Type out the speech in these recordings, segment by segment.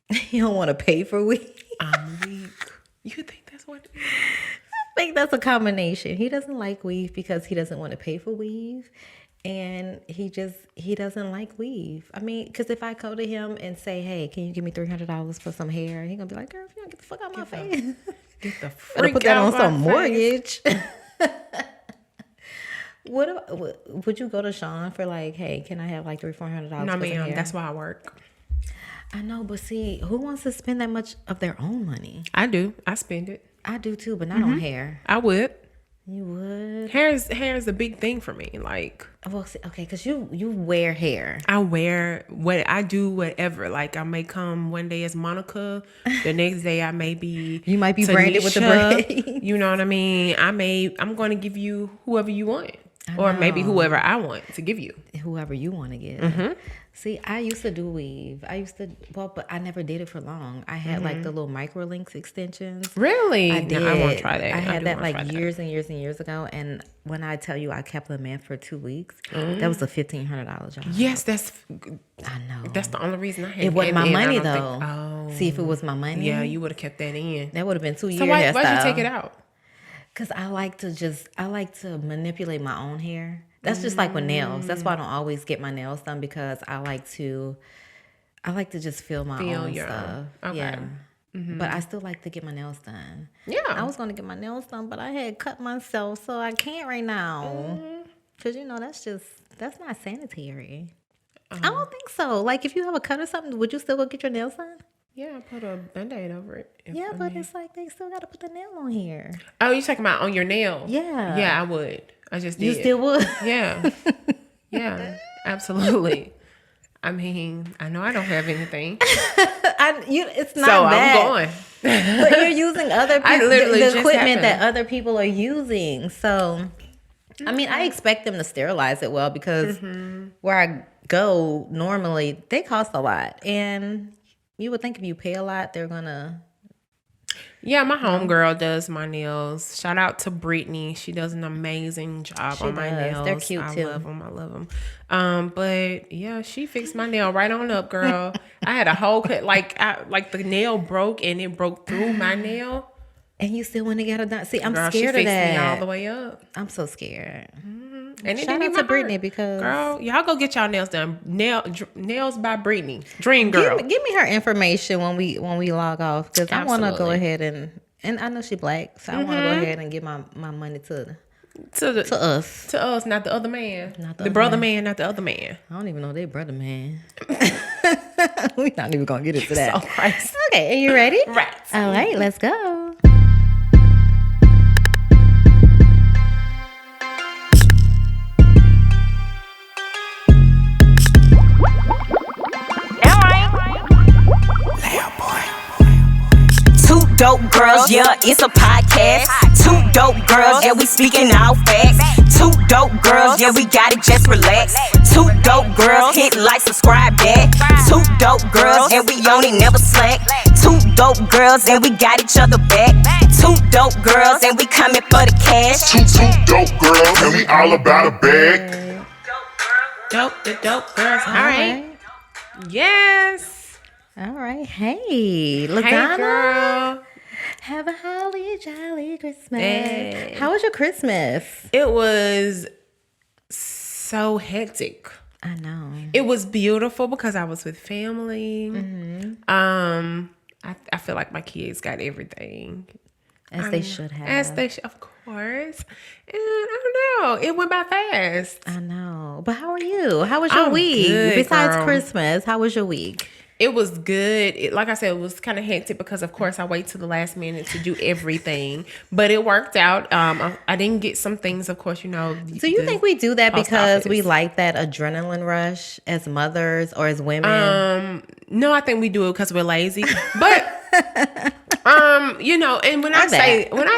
he don't want to pay for weave. I'm weak. You think that's what it is? I think that's a combination. He doesn't like weave because he doesn't want to pay for weave. And he doesn't like weave. I mean, because if I go to him and say, hey, can you give me $300 for some hair? He's going to be like, girl, if you don't get the fuck out of my face. Get the freak put that out on some my mortgage. Would you go to Sean for like, hey, can I have like $300-$400? No, ma'am. That's why I work. I know, but see, who wants to spend that much of their own money? I do. I spend it. I do too, but not on hair. I would. You would? Hair is a big thing for me. Like, well, see, okay, because you wear hair. I wear I do whatever. Like, I may come one day as Monica, the next day I may be you might be Tanisha, branded with the braid. You know what I mean? I'm going to give you whoever you want, or maybe whoever I want to give you. Whoever you want to give. See, I used to do weave. But I never did it for long. I had like the little micro links extensions. Really? I did. No, I want to try that. I had that like years and years and years ago. And when I tell you I kept them in for 2 weeks, that was a $1,500 job. Yes, I know. That's the only reason I had it. Wasn't my money though. See, if it was my money, yeah, you would have kept that in. That would have been 2 years. So why'd you take it out? Because I like to manipulate my own hair. That's just like with nails. That's why I don't always get my nails done, because I like to just feel my own stuff. Okay. Yeah. But I still like to get my nails done. Yeah. I was going to get my nails done, but I had cut myself, so I can't right now. Because, that's not sanitary. I don't think so. Like, if you have a cut or something, would you still go get your nails done? Yeah, I put a Band-Aid over it. But it's like they still got to put the nail on here. Oh, you talking about on your nail? Yeah. Yeah, I would. I just did. You still would? Yeah. Yeah, absolutely. I mean, I know I don't have anything. It's not so that. I'm going. But you're using other people, the equipment that other people are using. So, I mean, I expect them to sterilize it well, because where I go normally, they cost a lot. And you would think if you pay a lot, they're going to... Yeah, my homegirl does my nails. Shout out to Brittany. She does an amazing job on my nails. They're cute too. I love them. But yeah, she fixed my nail right on up, girl. I had a whole cut, like the nail broke and it broke through my nail. And you still want to get it done? See, I'm scared she of fixed that. Me all the way up. I'm so scared. And shout out to Brittany, because girl, y'all go get y'all nails done. Nails by Brittany, Dream Girl. Give me her information when we log off, because I want to go ahead and I know she black, so I want to go ahead and give my money to us, not the other man, the brother man, not the other man. I don't even know they brother man. We're not even gonna get into that. So Christ. Okay, are you ready? Right. All right, let's go. Dope girls, yeah, it's a podcast. Two dope girls, yeah, we speaking all facts. Two dope girls, yeah, we got it, just relax. Two dope girls, hit like, subscribe that. Two dope girls, and we on it, never slack. Two dope girls, and we got each other back. Two dope girls, and we coming for the cash. Two dope girls, and we all about a bag. The dope girls. All right. Yes. All right. Hey, LaDonna. Hey, girl. Have a holly jolly Christmas. Hey. How was your Christmas? It was so hectic. I know. It was beautiful because I was with family. I feel like my kids got everything. As they should have. As they should, of course. And I don't know. It went by fast. I know. But how are you? How was your week? Good, besides girl. Christmas, how was your week? It was good. Like I said, it was kind of hectic because, of course, I wait to the last minute to do everything. But it worked out. I didn't get some things, of course, you know. So you think we do that because we like that adrenaline rush as mothers or as women? No, I think we do it because we're lazy. But you know, and when I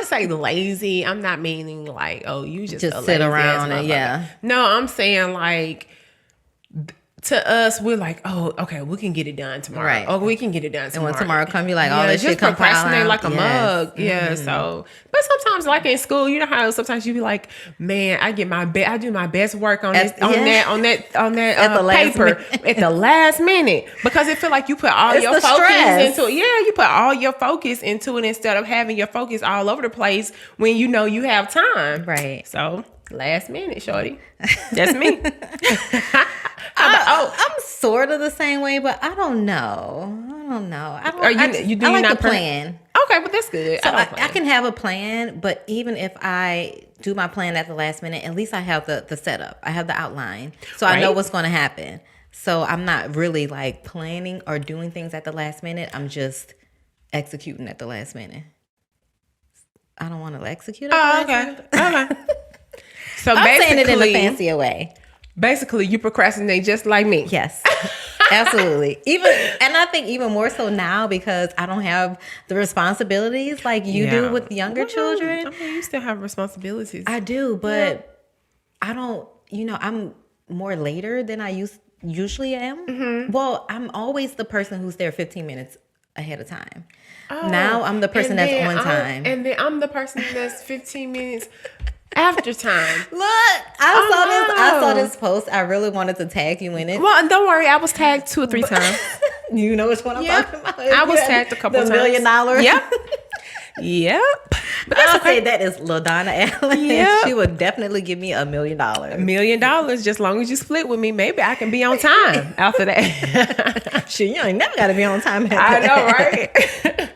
say lazy, I'm not meaning like, oh, you just sit around and No, I'm saying like to us, we're like, oh, okay, we can get it done tomorrow. Right. Oh, we can get it done And tomorrow. when tomorrow come, you're like, all this just shit come procrastinate piling like a out. mug. Yes. Yeah. So, but sometimes, like in school, you know how sometimes you be like, man, I do my best work on this, on that At the last paper minute. at the last minute, because it feel like you put all It's your the focus stress. into it. Yeah, you put all your focus into it instead of having your focus all over the place when you know you have time. Right. So last minute, shorty. That's me. I'm sort of the same way, but I don't know. I don't. Are you? I like not to plan. Okay, but that's good. So I don't I plan. can have a plan, but even if I do my plan at the last minute, at least I have the setup. I have the outline, so I know Right. what's going to happen. So I'm not really like planning or doing things at the last minute. I'm just executing at the last minute. I don't want to execute at the last minute. Okay. So I'm saying it in a basically, fancier way. basically, you procrastinate just like me. Yes, absolutely. And I think even more so now because I don't have the responsibilities like you do with younger children. I mean, you still have responsibilities. I do, but I don't. I'm more later than I usually am. Mm-hmm. Well, I'm always the person who's there 15 minutes ahead of time. Now I'm the person that's on time. And then I'm the person that's 15 minutes after time. Look, I saw no. this post. I really wanted to tag you in it. Well, don't worry. I was tagged 2 or 3 times. You know which one I'm Yeah. talking about? I was tagged a couple the times. $1 million. Yep. Yep. But I'll that's okay. say that is LaDonna Allen. Yeah. She would definitely give me $1 million. $1 million, just as long as you split with me, maybe I can be on time after that. Shit, you ain't never got to be on time. I know, right?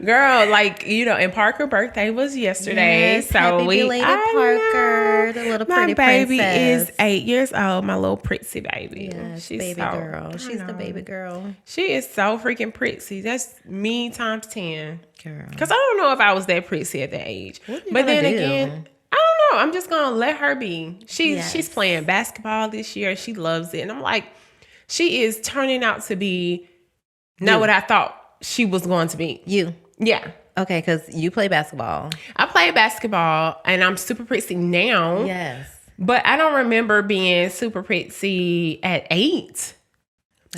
Girl, like, and Parker's birthday was yesterday. Yes, so happy we belated I Parker, know. the little My pretty baby princess. is 8 years old, my little pretty baby. Yes, She's baby so, girl. I She's the know. baby girl. She is so freaking pretty. That's me times 10. Girl. Because I don't know if I was that pretty at that age. What you But then gonna do? again, I don't know. I'm just gonna let her be. Yes. She's playing basketball this year. She loves it. And I'm like, she is turning out to be not what I thought she was going to be. You. Yeah. Okay, because you play basketball. I play basketball and I'm super pretty now. Yes. But I don't remember being super pretty at 8.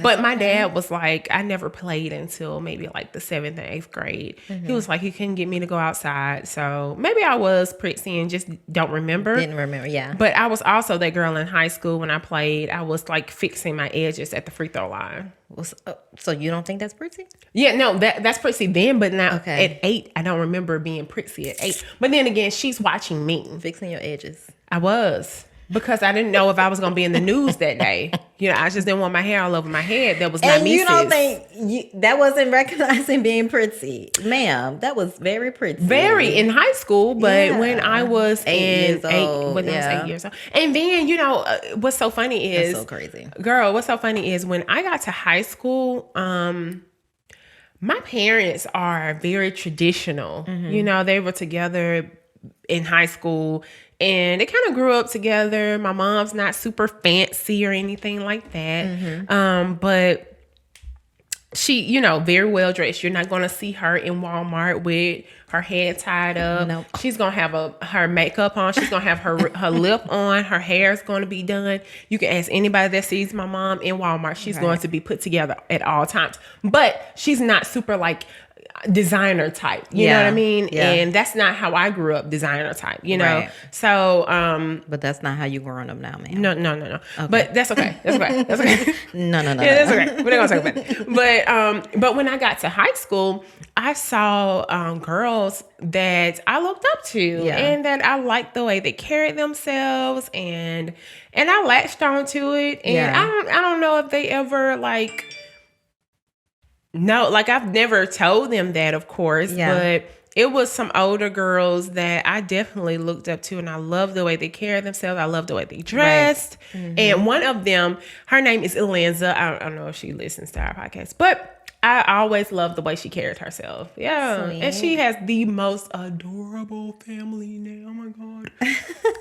But my dad was like, I never played until maybe like the 7th and 8th grade. He was like, he couldn't get me to go outside. So maybe I was pretty and just don't remember. Didn't remember, yeah. But I was also that girl in high school when I played. I was like fixing my edges at the free throw line. So you don't think that's pretty? Yeah, no, that's pretty then. But now Okay. at 8, I don't remember being pretty at 8. But then again, she's watching me. Fixing your edges. I was. Because I didn't know if I was going to be in the news that day. I just didn't want my hair all over my head. That was not And me, you don't sis. think that wasn't recognizing being pretty. Ma'am, that was very pretty. Very in high school, but Yeah. when I was 8 years old, when I yeah. was 8 years old. And then, what's so funny is, That's so crazy. girl, what's so funny is when I got to high school, my parents are very traditional. They were together in high school and they kind of grew up together. My mom's not super fancy or anything like that. But she, very well dressed. You're not going to see her in Walmart with her head tied up. Nope. She's going to have her makeup on. She's going to have her lip on. Her hair is going to be done. You can ask anybody that sees my mom in Walmart. She's going to be put together at all times. But she's not super like designer type. You know what I mean? Yeah. And that's not how I grew up, designer type, Right. So, But that's not how you growing up now, man. no. But that's okay. That's okay. That's okay. No. Yeah, that's okay. We're not gonna talk about it. But when I got to high school, I saw girls that I looked up to and that I liked the way they carried themselves and I latched on to it. And I don't know if they ever I've never told them that, of course, but it was some older girls that I definitely looked up to, and I love the way they carried themselves. I love the way they dressed. Right. And one of them, her name is Elenza. I don't know if she listens to our podcast, but I always loved the way she carried herself. Yeah. Sweet. And she has the most adorable family now. Oh my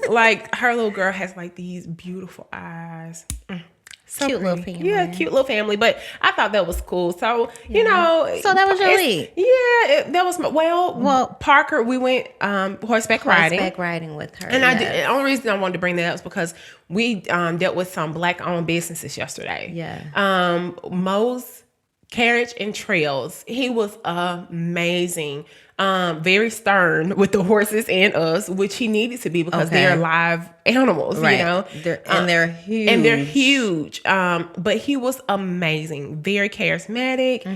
God. Her little girl has these beautiful eyes. So Cute little pretty. family. Yeah, cute little family. But I thought that was cool. So, you know. So that was your week? Yeah, that was well, Parker, we went horseback riding. Horseback riding with her. And I did. The only reason I wanted to bring that up is because we dealt with some Black-owned businesses yesterday. Yeah. Mo's Carriage and Trails. He was amazing. Very stern with the horses and us, which he needed to be because they're live animals, right. you know. They're huge. And they're huge. But he was amazing. Very charismatic.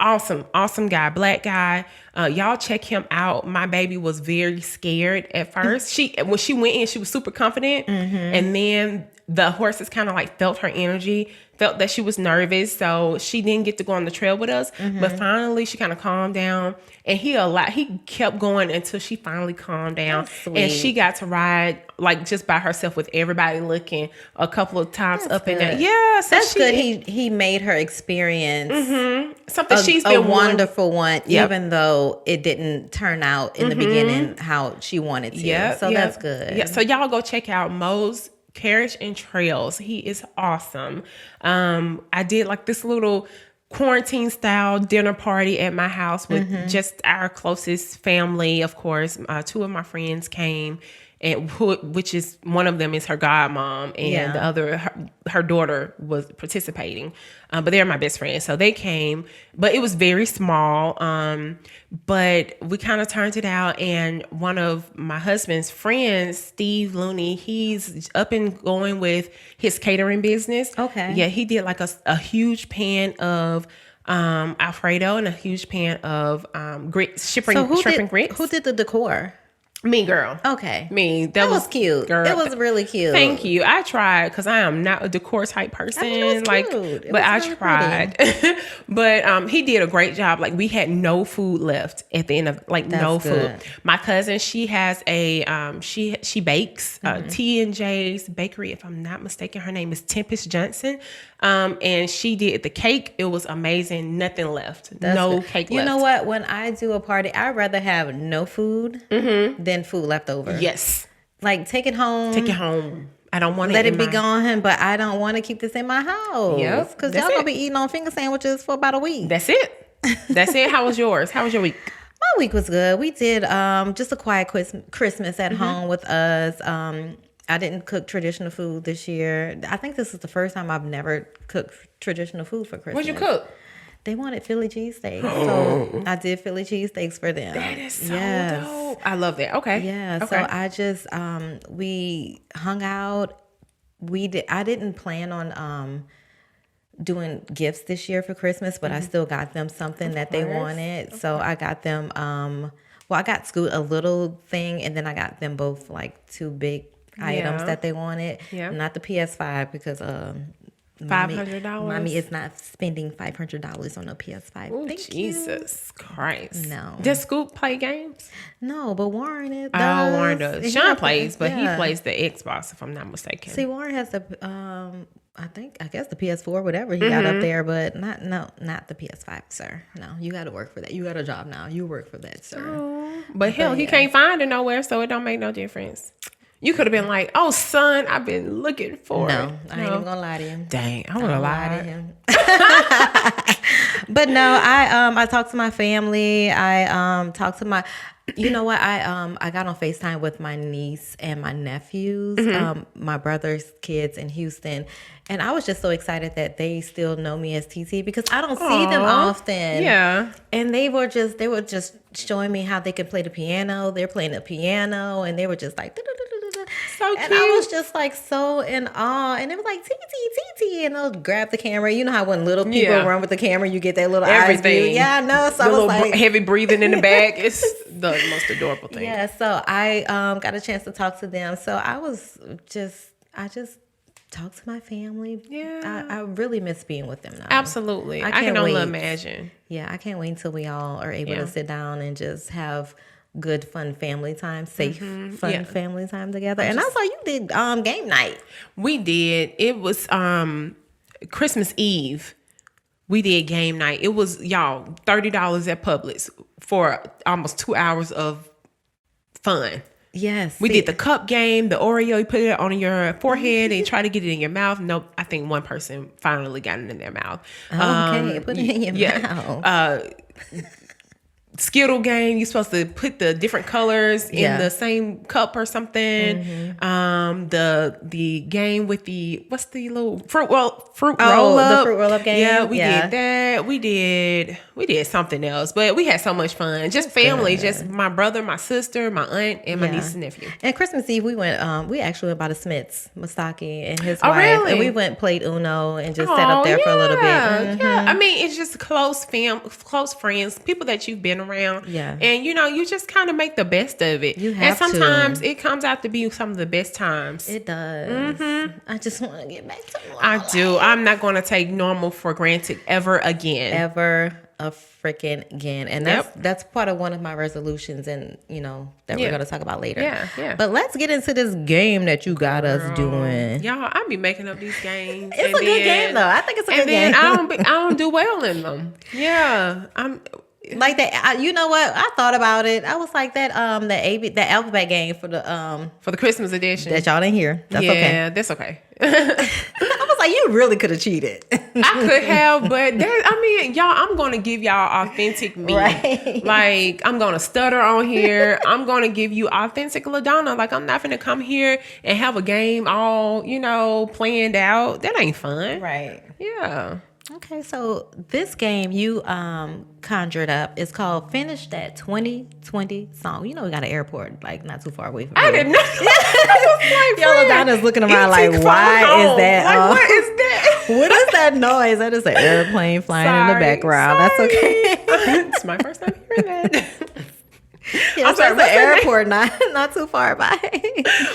Awesome guy, Black guy. Y'all check him out. My baby was very scared at first. When she went in, she was super confident. And then the horses kind of like felt her energy, felt that she was nervous. So she didn't get to go on the trail with us. But finally she kind of calmed down, and he kept going until she finally calmed down. And she got to ride like just by herself with everybody looking a couple of times up and down. Yeah, so that's good. He made her experience something she's been a wonderful one, even though it didn't turn out in the beginning how she wanted to. Yeah, so that's good. Yeah, so y'all go check out Mo's Carriage and Trails. He is awesome. I did like this little quarantine style dinner party at my house with just our closest family. Of course, two of my friends came, and which is one of them is her godmom, and the other her daughter was participating. But they're my best friends, so they came. But it was very small. But we kind of turned it out, and one of my husband's friends, Steve Looney, he's up and going with his catering business. Okay. Yeah, he did like a huge pan of Alfredo and a huge pan of shrimp and grits. Who did the decor? Me, girl. Okay. Me. That was cute. Girl. It was really cute. Thank you. I tried because I am not a decor type person. I mean, it was cute. But I really tried. But he did a great job. Like, we had no food left at the end of no good. food. My cousin, she has a she bakes T&J's Bakery. If I'm not mistaken, her name is Tempest Johnson. And she did the cake. It was amazing. Nothing left. No cake left. You know what? When I do a party, I'd rather have no food than food left over. Yes. Like, take it home. Take it home. I don't want to let it be gone, but I don't want to keep this in my house. Yep. Because y'all gonna be eating on finger sandwiches for about a week. That's it. That's it. How was yours? How was your week? My week was good. We did just a quiet Christmas at home with us. I didn't cook traditional food this year. I think this is the first time I've never cooked traditional food for Christmas. What'd you cook? They wanted Philly cheesesteaks, so I did Philly cheesesteaks for them. That is so dope. I love that. Okay. Yeah. Okay. So I just we hung out. I didn't plan on doing gifts this year for Christmas, but I still got them something that they wanted. Okay. So I got them. I got Scoot a little thing, and then I got them both like two big items that they wanted. Yeah. Not the PS5 because $500. Mommy is not spending $500 on a PS5. Ooh, Jesus Christ. No. Does Scoop play games? No, but Warren does. Oh, Warren does. Sean plays, but he plays the Xbox, if I'm not mistaken. See, Warren has the I guess the PS4, whatever he got up there, but not the PS5, sir. No, you got to work for that. You got a job now. You work for that, sir. Oh, but hell, he can't find it nowhere, so it don't make no difference. You could have been like, "Oh, son, I've been looking for it." No, I ain't even gonna lie to him. Dang, I would have lied to him. But no, I talked to my family. I talked to my. You know what? I got on FaceTime with my niece and my nephews, my brother's kids in Houston, and I was just so excited that they still know me as TT because I don't see them often. Yeah, and they were just showing me how they could play the piano. They're playing the piano, and they were just like. So cute. And I was just like so in awe, and it was like TT, and they'll grab the camera. You know how when little people run with the camera, you get that little everything. eyes view. Yeah, I know. So I was like heavy breathing in the back. It's the most adorable thing. Yeah. So I got a chance to talk to them. So I just talked to my family. Yeah, I really miss being with them now. Absolutely, I can only imagine. Yeah, I can't wait until we all are able to sit down and just have good fun family time, safe fun family time together. And I saw you did game night. We did. It was Christmas Eve. We did game night. It was $30 at Publix for almost 2 hours of fun. Yes. We did the cup game, the Oreo. You put it on your forehead and try to get it in your mouth. Nope. I think one person finally got it in their mouth. Okay, put it in your mouth. Skittle game. You're supposed to put the different colors in the same cup or something. The game with the what's the little fruit roll up? The fruit roll up game. Yeah, we did that. We did something else, but we had so much fun. Just family, just my brother, my sister, my aunt, and my niece and nephew. And Christmas Eve we went. We actually went by the Smiths, Mustaki and his wife, really? and we went played Uno and just sat up there for a little bit. Yeah, I mean it's just close friends, people that you've been around. Yeah. And you just kind of make the best of it. You have and sometimes to. it comes out to be some of the best times. It does. I just want to get back to normal. I do. I'm not going to take normal for granted ever again. Ever a freaking again. And that's part of one of my resolutions and that we're going to talk about later. Yeah. But let's get into this game that you got us doing. Y'all, I be making up these games. It's a good game though. I think it's a good game. And I don't do well in them. Yeah. Like that, you know what? I thought about it. I was like that. The alphabet game for the Christmas edition that y'all didn't hear. That's okay. Yeah, that's okay. I was like, you really could have cheated. I could have, but y'all, I'm gonna give y'all authentic me. Right. Like I'm gonna stutter on here. I'm gonna give you authentic LaDonna. Like I'm not gonna come here and have a game all planned out. That ain't fun. Right. Yeah. Okay, so this game you conjured up is called Finish That 2020 Song. We got an airport like not too far away from here. I didn't know. I was like, LaDonna's looking around like, why is that? Like, what is that? What is that noise? That is an airplane flying in the background. That's okay. It's my first time hearing that. Yeah, I'm sorry, the airport not too far by.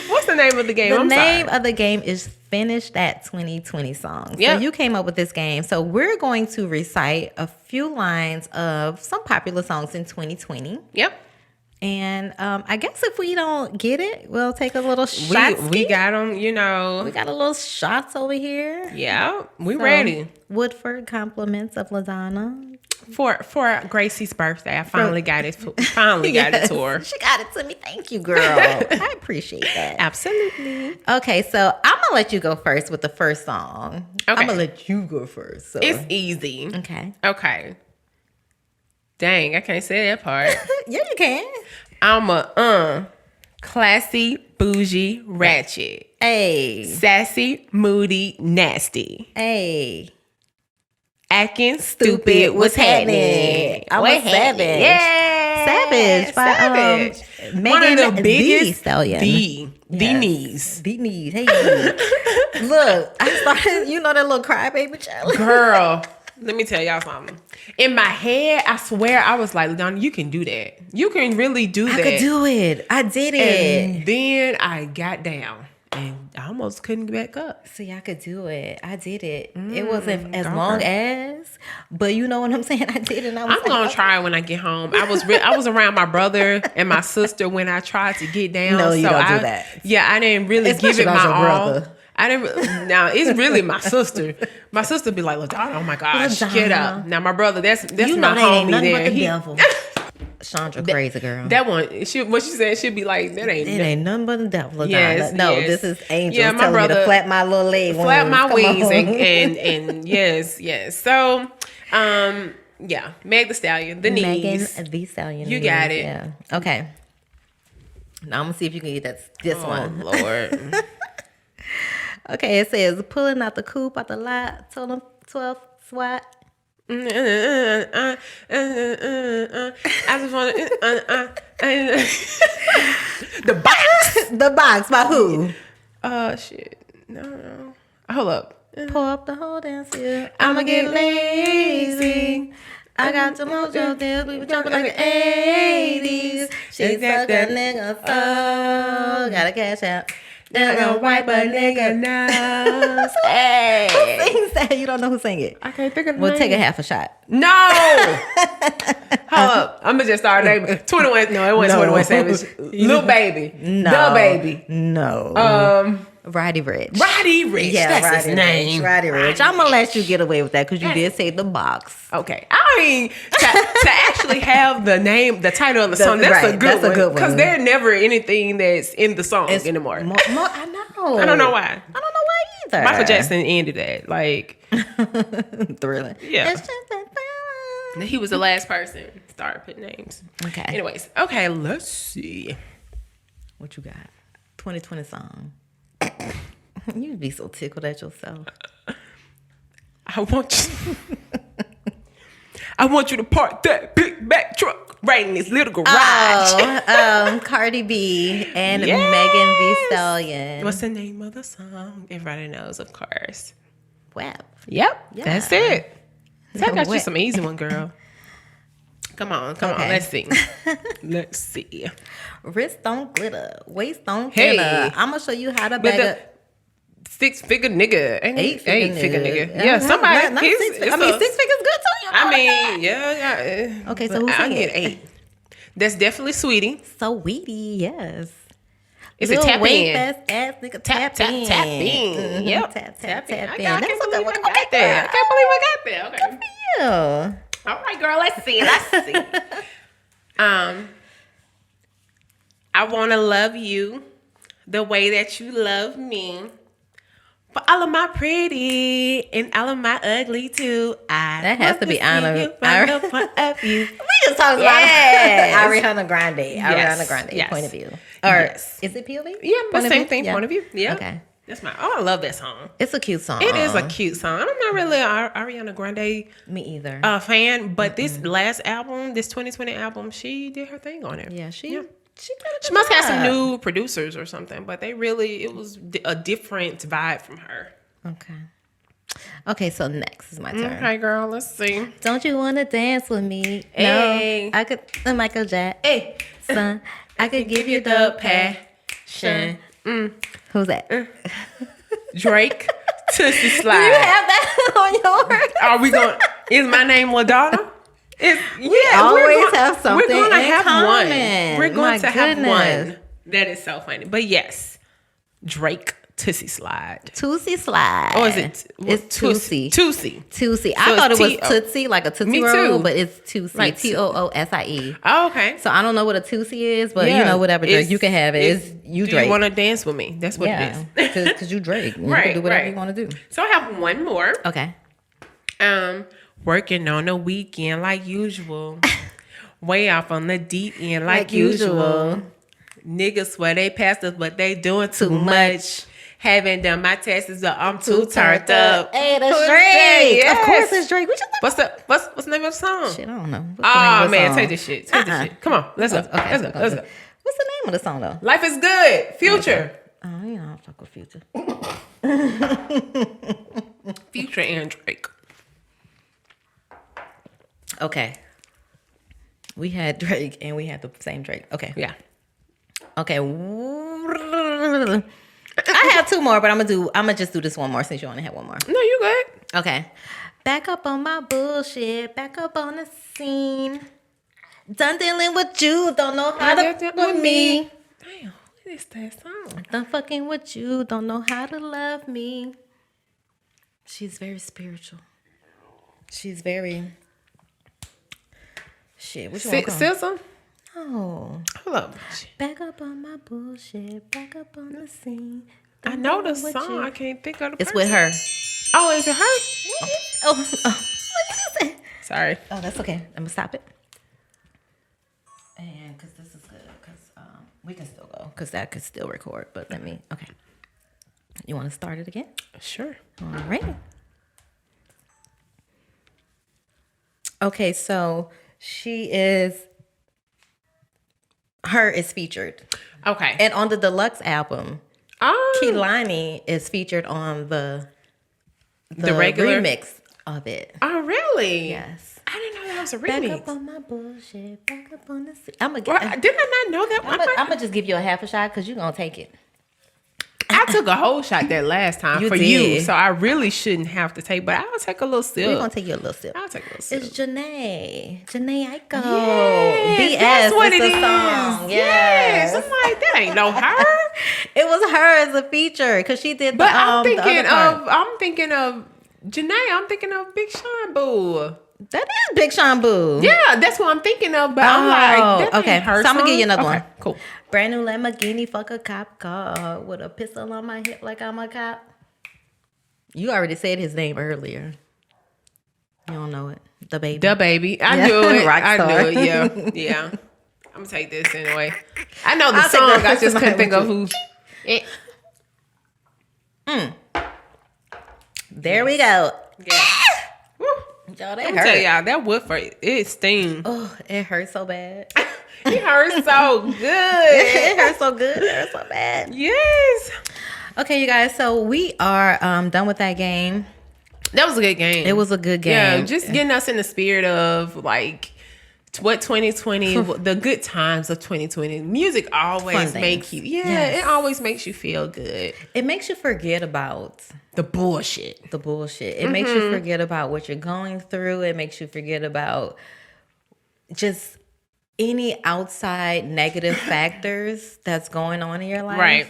What's the name of the game? The name of the game is Finish That 2020 Song. Yep. So you came up with this game. So we're going to recite a few lines of some popular songs in 2020. Yep. And I guess if we don't get it, we'll take a little shot. We got them, We got a little shots over here. Yeah, we ready. Woodford compliments of LaDonna. For Gracie's birthday, I finally got it. Finally got it to her. She got it to me. Thank you, girl. I appreciate that. Absolutely. Okay, so I'm gonna let you go first with the first song. Okay. I'm gonna let you go first. So. It's easy. Okay. Dang, I can't say that part. Yeah, you can. I'm a classy, bougie, ratchet. Hey. Sassy, moody, nasty. Hey. Acting stupid, what's happening? I'm a savage. Yeah. Savage by Savage. Megan One of the biggest Stallion. The knees. The knees. Hey. Look, I started, that little crybaby challenge. Girl, let me tell y'all something. In my head, I swear I was like, LaDonna, you can do that. You can really do that. I could do it. I did it. And then I got down. And I almost couldn't get back up. See, I could do it. I did it. It wasn't as long as, but you know what I'm saying? I did it. And I'm gonna try when I get home. I was around my brother and my sister when I tried to get down. No, you don't do that. Yeah, I didn't really Especially give it my your all. brother. I didn't. Now it's really my sister. My sister be like, LaDonna, oh my gosh, LaDonna. Get up. Now my brother, that's you my know homie nothing there. but the devil. Chandra crazy girl. That one, what she said, she'd be like, that ain't. It ain't nothing but the devil. LaDonna. Yes, No, yes. this is Angel Yeah, my telling brother- me to flap my little leg. Flap my Come wings on. and yes. So, yeah, Meg the Stallion, the knees. Megan the Stallion. You got it. Yeah. Okay. Now I'm gonna see if you can get this one. Lord. Okay, it says pulling out the coupe out the lot. Told him 12 SWAT. I just want the box. The box by who? Shit. No. Hold up. Pull up the whole dance here. I'ma get lazy. I got the mojo deals. We were jumping like the 80s. She suck a nigga so. Gotta cash out. Then I'll wipe a nigga nose. Hey. Who sings that? You don't know who sang it. I can't think of the We'll name. take a half a shot. No. Hold up. I'm gonna just start naming 21. No, it wasn't No. 21 Savage. Lil Baby. No. The Baby. No. Roddy Rich. Roddy Rich. Yeah, that's his name. Roddy Rich. I'm gonna let you get away with that because you did say the box. Okay. I mean, to actually have the title of the song, that's a good one. Because there's never anything that's in the song anymore. I know. I don't know why. I don't know why either. Michael Jackson ended that. Like, Thrilling. Yeah. It's just a he was the last person to start putting names. Okay. Anyways, okay, let's see. What you got? 2020 song. You'd be so tickled at yourself. I want you to park that big back truck right in this little garage. Cardi B and Yes. Megan Thee Stallion. What's the name of the song? Everybody knows, of course. WAP. Yep, Yeah. that's it. I got you What? some easy one, girl. Come on. Okay. Let's see. Wrist don't glitter, waist don't Hey. glitter. I'm gonna show you how to bag up. 6-figure nigga. Eight-figure nigga. Yeah, Uh-huh. somebody. Not 6 figures. I mean, 6 figures good too. You know I what I'm mean, yeah. Okay, so But who's I'll singing? get 8. That's definitely Sweetie. So weedy, yes. Is it Lil tap Wayne in? fast ass nigga tap in. Tap in. Mhm, Yep. Tap in. in. I That's can't what believe I okay, got there. I can't believe I got there. Okay. Yeah. All right, girl. Let's see. I want to love you the way that you love me. For all of my pretty and all of my ugly too. That has to be Anna. We just talked Yes. about Ariana Grande. Yes. Ariana Grande Yes. point of view. Or Yes. is it POV? Yeah, but Point of same view? thing. Yeah. Point of view. Yeah. Okay. That's I love that song. It's a cute song. It is a cute song. I'm not really an Ariana Grande Me either. fan, but this last album, this 2020 album, she did her thing on it. yeah, she did a She good must have some job. new producers or something, but it was a different vibe from her. Okay, so next is my turn. Okay, girl, let's see. Don't you want to dance with me? Hey. No, I could. Michael Jackson. Hey, Son, I could give you the passion. Who's that? Drake, Tootsie Do Slide. you have that on yours? Are we going? Is my name LaDonna? Always have something We're gonna in have common. one. We're going My to have goodness. one. That is so funny. But yes, Drake, Tootsie Slide. Tootsie Slide. Or is it? It's Tootsie. Tootsie. Tootsie. So I thought it was it's Tootsie, like a Tootsie Me Roll, too. but it's Tootsie. Right. Toosie. Oh, okay. So I don't know what a Tootsie is, but you know, whatever, Drake, you can have it. It's you, do Drake. you want to dance with me? That's what Yeah, it is. because you Drake. You Right, can do whatever right. you want to do. So I have one more. Okay. Working on the weekend like usual. Way off on the deep end like, Like usual. usual. Niggas swear they passed us, but they doing too much. Haven't done my taxes, but I'm too turned up. Hey, that's Who's Drake. Yes. Of course it's Drake. We just What's the name of the song? shit. I don't know. What's the name Oh of the man, song? take this shit. Take this shit. Come on, let's go. Okay. Let's go. Let's go. What's the name of the song though? Life is good. Future. Oh, you know, I'll fuck with Future. Future and Drake. Okay. We had Drake and we had the same Drake. Okay. Yeah. Okay. I have two more, but I'm gonna just do this one more since you only have one more. No, you good. Okay. Back up on my bullshit. Back up on the scene. Done dealing with you. Don't know how to fuck with me. Damn, what is that song? Done fucking with you. Don't know how to love me. She's very spiritual. She's very... Shit, what you want to call? SZA? Oh. Hold up. Back up on my bullshit. Back up on the scene. I know the With song. you. I can't think of the It's person. with her. Oh, is it her? Oh, what did you say? Sorry. Oh, that's okay. I'm gonna stop it. And because this is good, because we can still go, because that could still record. But let me. Okay. You want to start it again? Sure. All right. Okay, so her is featured, Okay. and on the deluxe album, Oh. Kehlani is featured on the regular remix of it. Oh, really? Yes. I didn't know that was a Back remix. up on my bullshit. Back up on the. I'm Well, gonna. didn't I not know that? I'm gonna just give you a half a shot because you're gonna take it. I took a whole shot that last time You for did. you, so I really shouldn't have to take. But I'll take a little sip. We're gonna take you a little sip. I'll take a little sip. It's Janae Aiko. Yes, BS. that's what is it the is. song. Yes. Yes. I'm like, that ain't no her. It was her as a feature because she did. But I'm thinking of Janae. I'm thinking of Big Sean Boo. That is Big Sean Boo. Yeah, that's what I'm thinking of. But I'm like, that okay. ain't her So I'm gonna give you another one. Cool. Brand new Lamborghini, fuck a cop car with a pistol on my hip like I'm a cop. You already said his name earlier. You don't know it. The baby. I knew it. I knew it. Yeah, yeah. I'm gonna take this anyway. I know the song. I just couldn't think of who. There we go. Yeah. Y'all, that I'm hurt. tell y'all that woofer, it stings. Oh, it hurts so bad. It hurts so good. It hurts so good. It hurts so bad. Yes. Okay, you guys. So we are done with that game. That was a good game. It was a good game. Yeah, just getting us in the spirit of like what 2020, the good times of 2020. Music always make you, it always makes you feel good. It makes you forget about the bullshit. It makes you forget about what you're going through. It makes you forget about just any outside negative factors that's going on in your life. Right.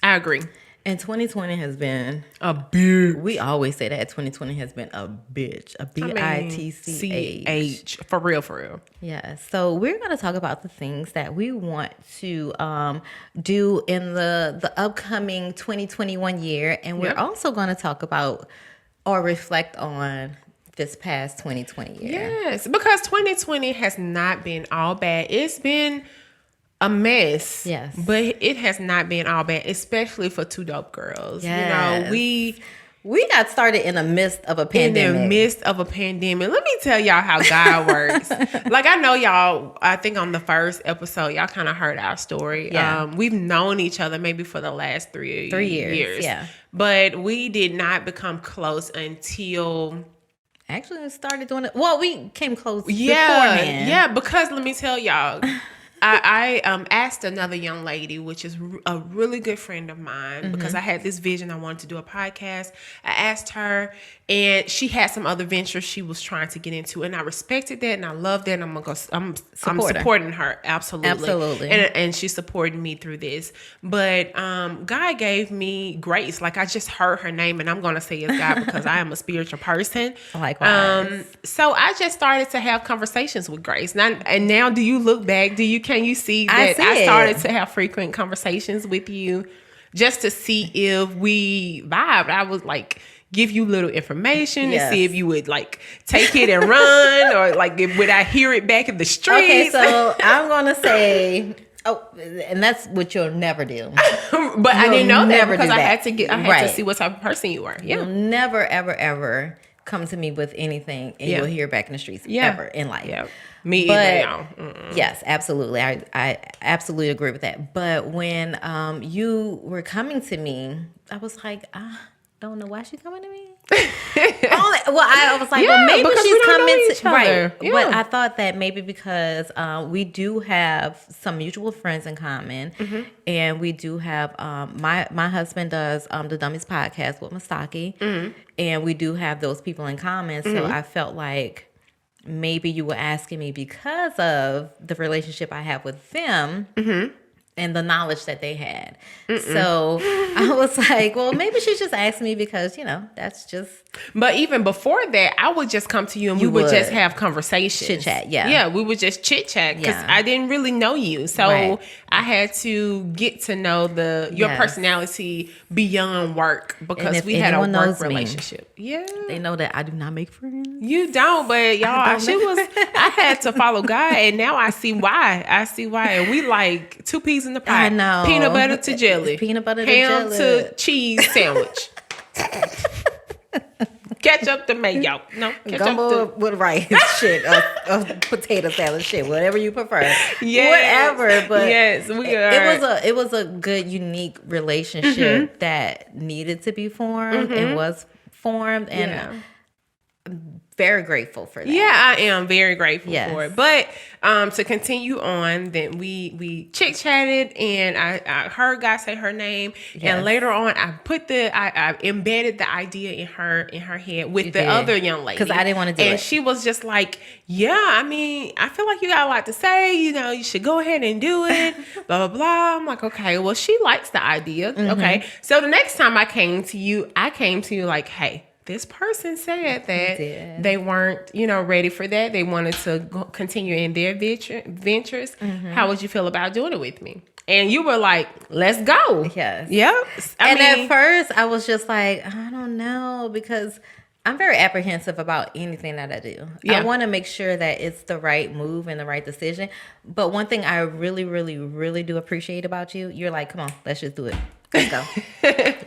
I agree. And 2020 has been a bitch. We always say that 2020 has been a bitch. A bitch. For real. Yeah. So we're going to talk about the things that we want to do in the upcoming 2021 year. And we're also going to talk about or reflect on this past 2020 year. Yes. Because 2020 has not been all bad. It's been a mess. Yes. But it has not been all bad, especially for Two Dope Girls. Yes. You know, we got started in the midst of a pandemic. Let me tell y'all how God works. Like, I know y'all, I think on the first episode, y'all kind of heard our story. Yeah. We've known each other maybe for the last 3 years. Yeah. But we did not become close until... Actually, we started doing it. Well, we came close beforehand. Yeah, because let me tell y'all... I asked another young lady, which is a really good friend of mine, because I had this vision. I wanted to do a podcast. I asked her, and she had some other ventures she was trying to get into, and I respected that, and I loved that. And I'm supporting her absolutely. And she supported me through this. But God gave me grace. Like, I just heard her name, and I'm gonna say it's God because I am a spiritual person. Likewise. So I just started to have conversations with Grace. Now, do you look back? Can you see that I started to have frequent conversations with you just to see if we vibed? I was like, give you little information and see if you would like take it and run, or like would I hear it back in the streets? Okay, so I'm gonna say, and that's what you'll never do. But I didn't know that because I had to see what type of person you were. Yeah, you'll never ever come to me with anything and you'll hear back in the streets ever in life. Yeah. Me either. Yes, absolutely. I absolutely agree with that. But when you were coming to me, I was like, I don't know why she's coming to me. I was like, well, maybe she's coming to right. Yeah. But I thought that maybe because we do have some mutual friends in common, and we do have my husband does the Dummies podcast with Masaki, and we do have those people in common. So I felt like maybe you were asking me because of the relationship I have with them. And the knowledge that they had. So I was like, well, maybe she's just asking me because, that's just... But even before that, I would just come to you and we would just have conversations. Chit-chat, yeah. Yeah, we would just chit-chat because I didn't really know you. So I had to get to know your personality beyond work because we had a work relationship. Yeah. They know that I do not make friends. You don't, but y'all, I had to follow God, and now I see why. And we like 2 peas in the pie. I know. Peanut butter to jelly. Peanut butter to ham jelly. to cheese sandwich. Ketchup to mayo. No, ketchup gumbo with rice. Shit. Potato salad. Shit. Whatever you prefer. Yes. Whatever. But yes, it was a good, unique relationship that needed to be formed and was formed. And very grateful for that. Yeah, I am very grateful Yes. for it. But to continue on, then we chit chatted, and I heard God say her name, Yes. and later on I embedded the idea in her head with the did. other young lady, Because I didn't want to do it. and she was just like, "Yeah, I mean, I feel like you got a lot to say. You know, you should go ahead and do it." Blah blah blah. I'm like, okay, well, she likes the idea. Mm-hmm. Okay, so the next time I came to you like, hey. This person said that did. they weren't, ready for that. They wanted to continue in their ventures. Mm-hmm. How would you feel about doing it with me? And you were like, let's go. Yes. Yep. At first, I was just like, I don't know, because I'm very apprehensive about anything that I do. Yeah. I want to make sure that it's the right move and the right decision. But one thing I really, really, really do appreciate about you, you're like, come on, let's just do it. Let's go.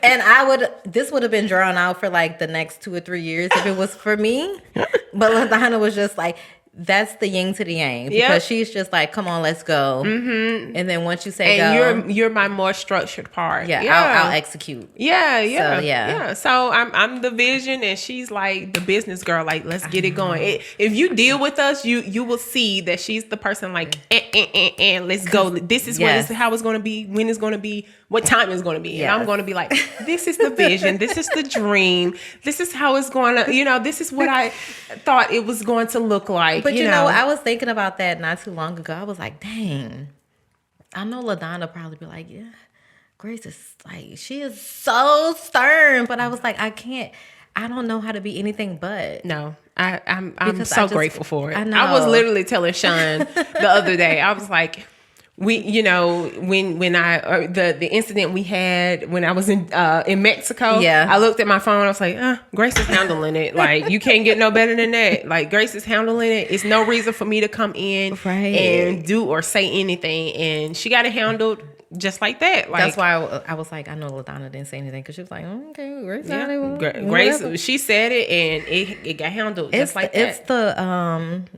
And this would have been drawn out for like the next 2 or 3 years if it was for me. But LaDonna was just like, that's the yin to the yang. Because Yep. she's just like, come on, let's go. Mm-hmm. And then once you say and go. you're my more structured part. Yeah, I'll execute. Yeah. So I'm the vision, and she's like the business girl. Like, let's get it going. If you deal with us, you will see that she's the person. Like, let's go. This is how it's going to be. When it's going to be. What time it's going to be. Yes. And I'm going to be like, this is the vision. This is the dream. This is how it's going to. This is what I thought it was going to look like. But I was thinking about that not too long ago. I was like, dang. I know LaDonna probably be like, yeah, Grace is like, she is so stern. But I was like, I don't know how to be anything but. No, I'm Because so grateful for it. I know. I was literally telling Sean the other day, I was like, when the incident we had when I was in Mexico, Yeah. I looked at my phone. I was like, Grace is handling it. Like, you can't get no better than that. Like, Grace is handling it. It's no reason for me to come in and do or say anything. And she got it handled just like that. Like, that's why I was like, I know LaDonna didn't say anything because she was like, okay, Grace. Grace, she said it, and it got handled just like that. It's the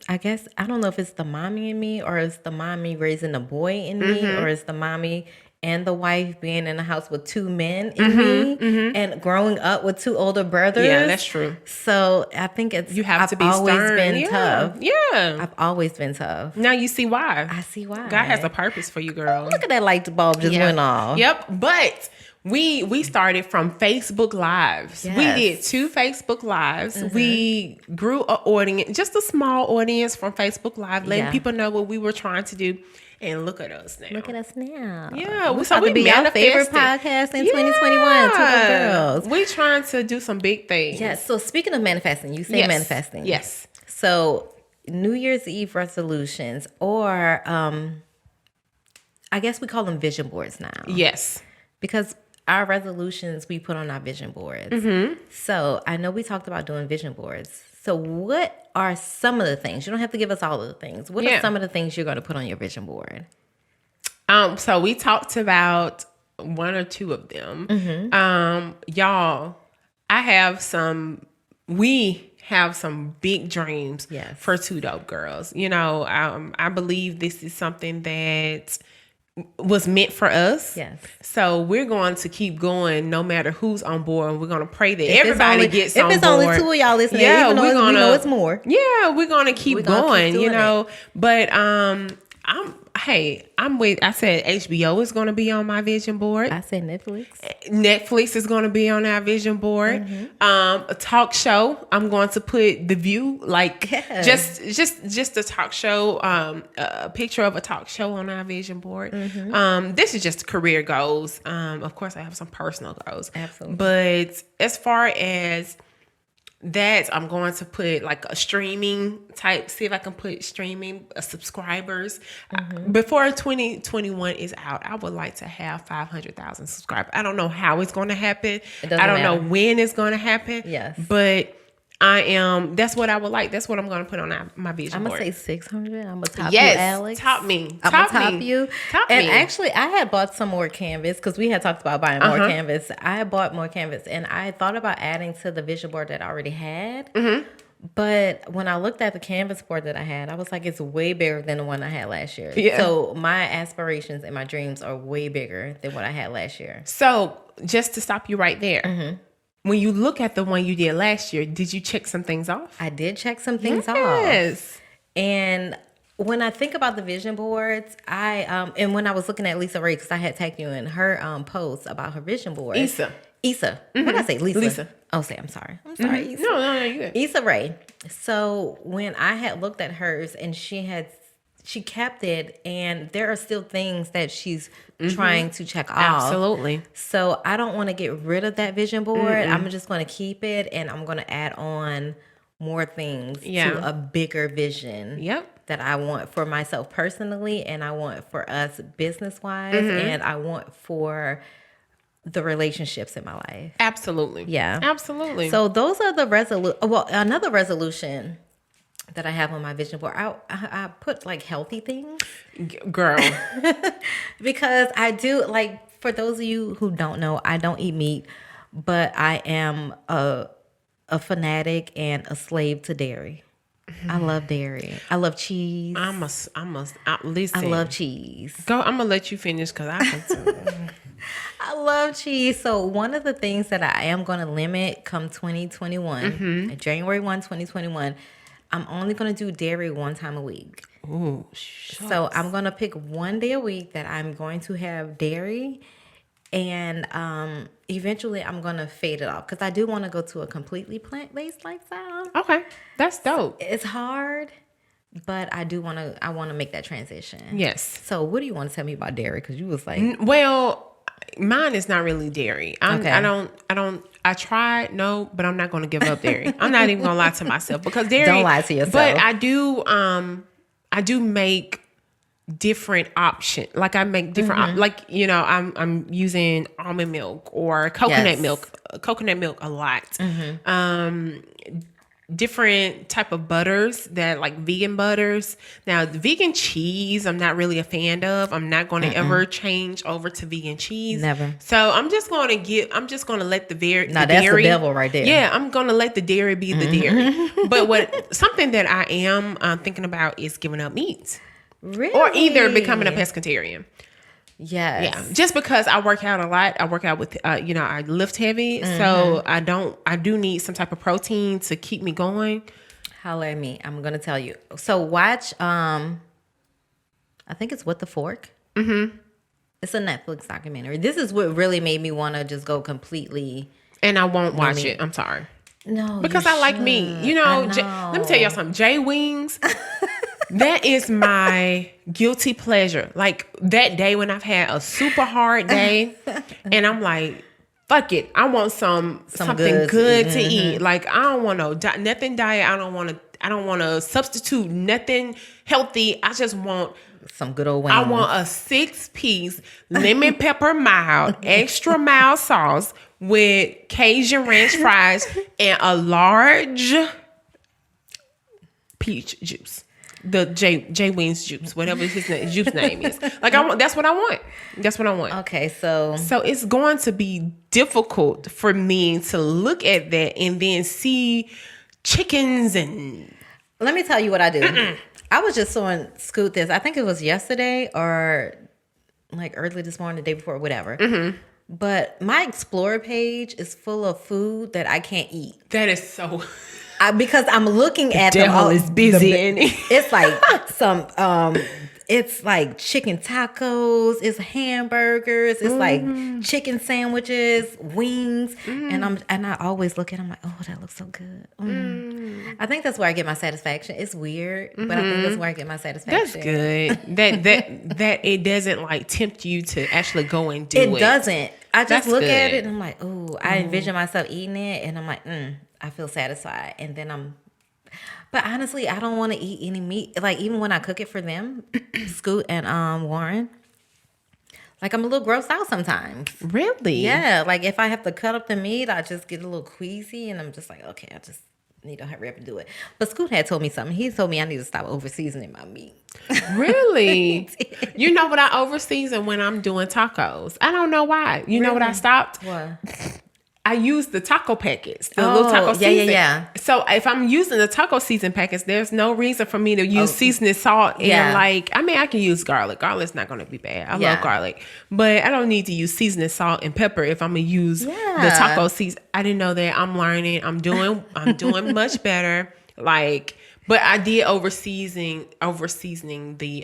I guess I don't know if it's the mommy in me or it's the mommy raising the boy in me or it's the mommy and the wife being in the house with 2 men in me and growing up with 2 older brothers. Yeah, that's true. So I think You have to be always stern. been tough. Yeah. I've always been tough. Now you see why. I see why. God has a purpose for you, girl. Look at that light bulb just went off. Yep. But we started from Facebook Lives. Yes. We did 2 Facebook Lives. We grew an audience, just a small audience from Facebook Live, letting people know what we were trying to do. And look at us now. Look at us now. Yeah, We're so about we to be our favorite manifested. podcast in 2021. Two girls. We trying to do some big things. Yes. So speaking of manifesting, you say Yes. manifesting. Yes. So New Year's Eve resolutions, or I guess we call them vision boards now. Yes. Because our resolutions we put on our vision boards. So I know we talked about doing vision boards. So what are some of the things? You don't have to give us all of the things. What are some of the things you're going to put on your vision board? So we talked about 1 or 2 of them. Y'all, we have some big dreams for 2 Dope Girls. I believe this is something that was meant for us. Yes. So we're going to keep going no matter who's on board. And we're going to pray that everybody gets on board. If it's only 2 of y'all listening, even though we know it's more. Yeah, we're going to keep going, But I said HBO is going to be on my vision board. I said Netflix. Netflix is going to be on our vision board. A talk show. I'm going to put The View, just a talk show, a picture of a talk show on our vision board. This is just career goals. Of course, I have some personal goals. Absolutely. But as far as that, I'm going to put like a streaming type, see if I can put streaming subscribers. Before 2021 is out, I would like to have 500,000 subscribers. I don't know how it's going to happen. I don't know when it's going to happen. Yes. But that's what I would like. That's what I'm going to put on my vision I'm board. going to say 600. I'm going to top you, Alex. Top me. I'm going to top you. Top and me. actually, I had bought some more canvas because we had talked about buying more canvas. I had bought more canvas and I thought about adding to the vision board that I already had. But when I looked at the canvas board that I had, I was like, it's way bigger than the one I had last year. Yeah. So my aspirations and my dreams are way bigger than what I had last year. So just to stop you right there. when you look at the one you did last year, did you check some things off? I did check some things off. Yes. And when I think about the vision boards, and when I was looking at Lisa Ray, because I had tagged you in her post about her vision board. Issa. What did I say? Lisa. Oh, I'm sorry. I'm sorry, Issa. No, you good. Issa Ray. So when I had looked at hers and she kept it, and there are still things that she's trying to check off. Absolutely. So I don't want to get rid of that vision board. I'm just going to keep it, and I'm going to add on more things to a bigger vision. Yep. That I want for myself personally, and I want for us business-wise, and I want for the relationships in my life. Absolutely. Yeah. Absolutely. So those are the another resolution that I have on my vision board. I put like healthy things. Girl. Because I do, like, for those of you who don't know, I don't eat meat, but I am a fanatic and a slave to dairy. I love dairy. I love cheese. Listen. I love cheese. Go. I'm gonna let you finish because I can. I love cheese. So one of the things that I am going to limit come 2021, January 1, 2021, I'm only going to do dairy one time a week. Ooh, so I'm going to pick one day a week that I'm going to have dairy. And eventually I'm going to fade it off because I do want to go to a completely plant-based lifestyle. Okay. That's dope. It's hard, but I want to make that transition. Yes. So what do you want to tell me about dairy? Because you was like... Well, mine is not really dairy. I tried, but I'm not going to give up dairy. I'm not even going to lie to myself because dairy... Don't lie to yourself. But I do make different options. Like I make different, I'm using almond milk or coconut milk a lot. Different type of butters that like vegan butters. Now the vegan cheese, I'm not really a fan of. I'm not going to ever change over to vegan cheese. Never. So I'm just going to let the dairy. Now that's the devil right there. Yeah, I'm going to let the dairy be the dairy. But something that I am thinking about is giving up meat. Really? Or either becoming a pescatarian. Yes. Yeah. Just because I work out a lot. I work out with, I lift heavy. So I do need some type of protein to keep me going. Holler at me. I'm going to tell you. So watch, I think it's With the Fork. Mm-hmm. It's a Netflix documentary. This is what really made me want to just go completely. And I won't watch it. I'm sorry. No, because I like meat. Let me tell y'all something. J Wings. That is my guilty pleasure. Like that day when I've had a super hard day and I'm like, fuck it. I want something good to eat. Like I don't want nothing diet. I don't want to substitute nothing healthy. I just want some good old wings. I want a 6-piece lemon pepper mild, extra mild sauce with Cajun ranch fries and a large peach juice. The J Wings juice, whatever his juice name is. Like that's what I want. Okay, so it's going to be difficult for me to look at that and then see chickens and. Let me tell you what I do. I was just showing Scoot this. I think it was yesterday or like early this morning, the day before, whatever. Mm-hmm. But my Explorer page is full of food that I can't eat. That is so. Because I'm looking at them. Devil is busy. It's like it's like chicken tacos, it's hamburgers, it's like chicken sandwiches, wings, and I always look at them like, oh, that looks so good. I think that's where I get my satisfaction. It's weird, but I think that's where I get my satisfaction. That's good. that it doesn't like tempt you to actually go and do it. It doesn't. I just look at it and I'm like, oh, I envision myself eating it, and I'm like, I feel satisfied. And then but honestly, I don't want to eat any meat. Like even when I cook it for them, Scoot and Warren, like I'm a little grossed out sometimes. Really? Yeah. Like if I have to cut up the meat, I just get a little queasy, and I'm just like, okay, I just need to hurry up and do it. But Scoot had told me something. He told me I need to stop over seasoning my meat. Really? You know what I over season when I'm doing tacos? I don't know why. You know what I stopped? What? I use the taco packets, the little taco season. Yeah. So if I'm using the taco season packets, there's no reason for me to use seasoning salt and I can use garlic. Garlic's not going to be bad. I love garlic, but I don't need to use seasoning salt and pepper if I'm going to use the taco season. I didn't know that. I'm learning. I'm doing much better. But I did over seasoning the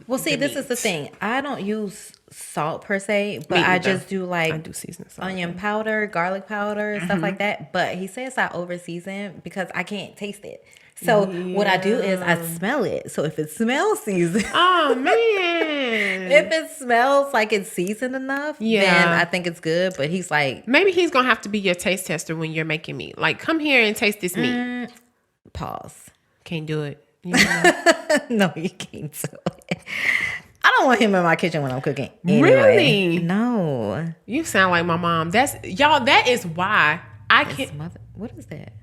Well, see, this is the thing. I don't use salt per se, but I just do I do seasoning salt. onion powder, garlic powder, stuff like that. But he says I over season because I can't taste it. So what I do is I smell it. So if it smells seasoned, oh man, if it smells like it's seasoned enough, then I think it's good. But he's like, maybe he's gonna have to be your taste tester when you're making meat. Like, come here and taste this meat. Pause. Can't do it. No, you can't do it. I don't want him in my kitchen when I'm cooking. Anyway. Really? No. You sound like my mom. That is why I can't. What is that?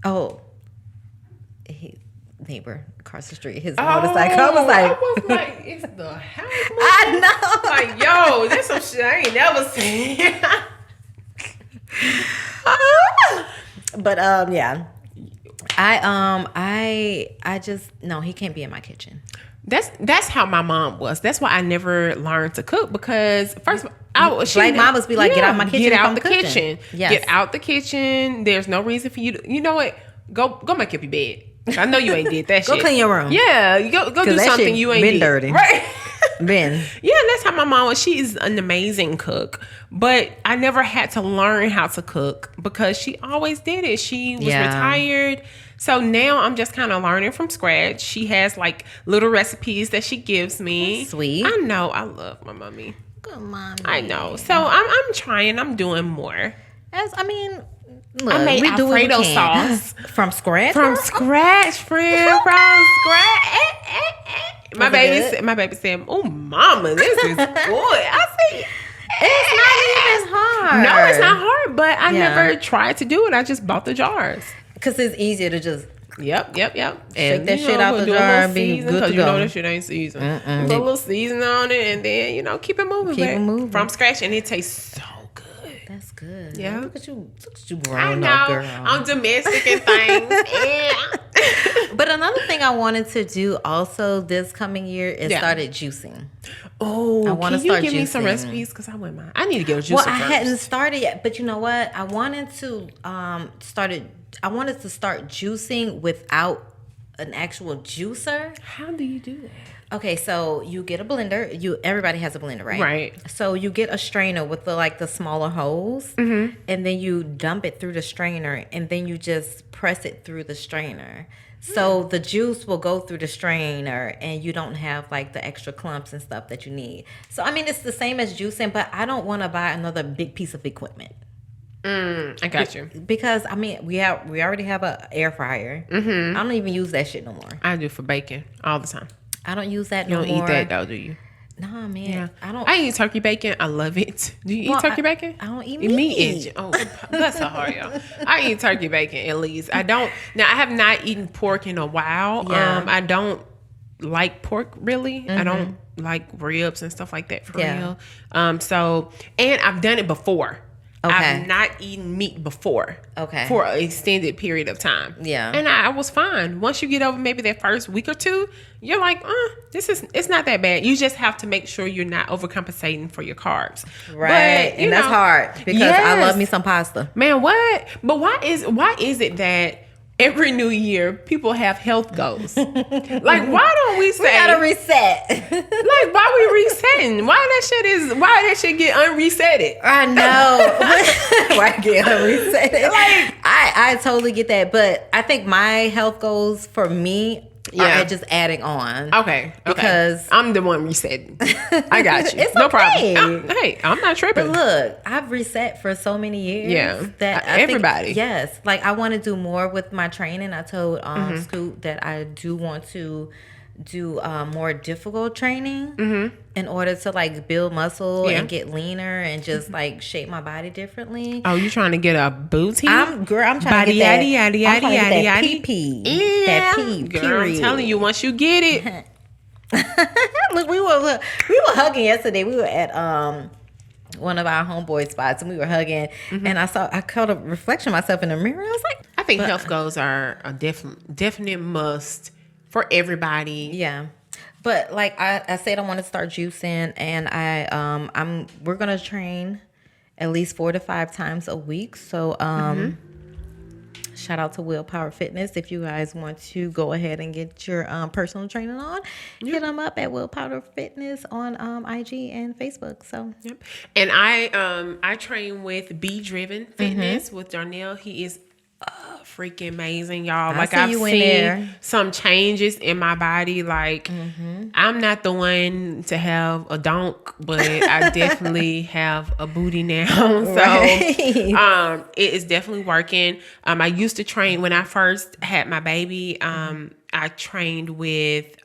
Oh, neighbor across the street. His motorcycle. I was like, it's the house. I know. Like, yo, this some shit I ain't never seen. But yeah. I just no, he can't be in my kitchen. That's how my mom was. That's why I never learned to cook, because first of all, mamas be like, get out my kitchen. Get out the kitchen. Yes. Get out the kitchen. There's no reason for you to, you know what? Go make up your bed. I know you ain't did that shit. Go clean your room. Yeah, go do something you ain't been did. dirty. Right. Ben. Yeah, that's how my mom was. She is an amazing cook, but I never had to learn how to cook because she always did it. She was retired. So now I'm just kind of learning from scratch. She has like little recipes that she gives me. That's sweet. I know. I love my mommy. Good mommy. I know. So I'm trying. I'm doing more. Look, I made Alfredo sauce from scratch. From scratch, friend. From scratch. My baby said, "Oh, mama, this is good." I said, "It's not even hard." No, it's not hard. But I never tried to do it. I just bought the jars because it's easier to just. Yep. And shake that shit out the jar and be good to go. You know that shit ain't seasoned. Put a little season on it, and then keep it moving. Keep it moving from scratch, and it tastes so good. That's good. Yeah. Look at you grown up, girl. I'm domestic and things. But another thing I wanted to do also this coming year is started juicing. Oh, I want to start give juicing. Me some recipes because I wouldn't mind. I need to get a juicer. Well, I hadn't started yet, but you know what? I wanted to start juicing without an actual juicer. How do you do that? Okay, so you get a blender. Everybody has a blender, right? Right. So you get a strainer with the smaller holes, and then you dump it through the strainer, and then you just press it through the strainer. So the juice will go through the strainer, and you don't have like the extra clumps and stuff that you need. So I mean, it's the same as juicing, but I don't want to buy another big piece of equipment. I got you. Because I mean, we already have an air fryer. I don't even use that shit no more. I do for bacon all the time. I don't use that no more. You don't eat that though, do you? Nah, man. Yeah. I don't. I eat turkey bacon. I love it. Do you eat turkey bacon? I don't eat meat. Oh, that's so hard, y'all. I eat turkey bacon at least. I don't. Now, I have not eaten pork in a while. Yeah. I don't like pork really. I don't like ribs and stuff like that for real. So, and I've done it before. Okay. I've not eaten meat before. Okay. For an extended period of time. Yeah. And I was fine. Once you get over maybe that first week or two, you're like, it's not that bad. You just have to make sure you're not overcompensating for your carbs. Right. And that's hard because I love me some pasta. Man, what? But why is it that every new year people have health goals? Like, why don't we say we gotta reset? Like, why we resetting? Why that shit get unresetted? I know. Why get unresetted? Like, I totally get that, but I think my health goals for me are just adding on. Okay. Because I'm the one resetting. I got you. It's no okay. problem. I'm not tripping. But look, I've reset for so many years. Yeah. That everybody. Yes. Like, I want to do more with my training. I told Scoot that I do want to do more difficult training in order to like build muscle and get leaner and just like shape my body differently. Oh, you trying to get a booty? I'm trying to get that PP. That P, girl, period. I'm telling you, once you get it. Look, we were hugging yesterday. We were at one of our homeboy spots, and we were hugging, and I caught a reflection of myself in the mirror. I was like, I think health goals are a definite must for everybody. yeah. But like I said, I want to start juicing, and we're gonna train at least 4 to 5 times a week. So shout out to Willpower Fitness. If you guys want to go ahead and get your personal training on, hit them up at Willpower Fitness on IG and Facebook. So And I train with Be Driven Fitness with Darnell. He is freaking amazing, y'all. Like, I've seen some changes in my body. Like, I'm not the one to have a donk, but I definitely have a booty now. So it is definitely working. I used to train when I first had my baby. I trained with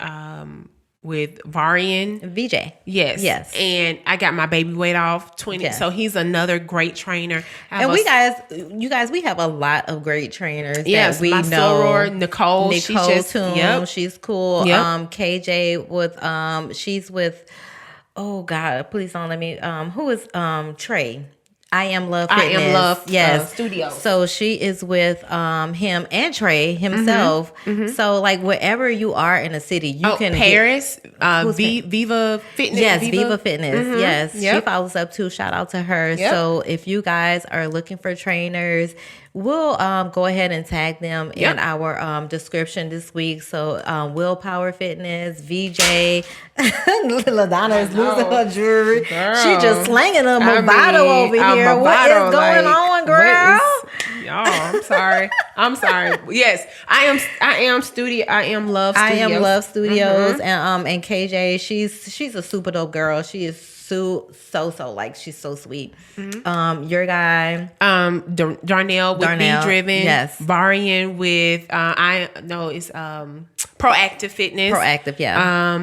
Varian. VJ. Yes. And I got my baby weight off 20. Yes. So he's another great trainer. And you guys, we have a lot of great trainers. Yes, that we my know. soror, Nicole Toon, she's cool. Yep. KJ with she's with, oh God, please don't let me. Who is Trey? I Am Love Fitness. Studio. So she is with him and Trey himself. So like wherever you are in a city, you can Paris, Viva Fitness. Yes, Viva Fitness. Yes, Yep. she follows up too. Shout out to her. Yep. So if you guys are looking for trainers, we'll go ahead and tag them in our description this week. So Willpower Fitness, VJ, LaDonna is losing her jewelry. Girl. She just slanging a Movado over here. What is going on, girl? Y'all, I'm sorry. Yes, I am studio. I am Love Studios. I Am Love Studios, and KJ, she's a super dope girl. She is so like, she's so sweet. Your guy, Darnell with Be Driven. Yes. Varian with it's Proactive Fitness. Proactive, yeah.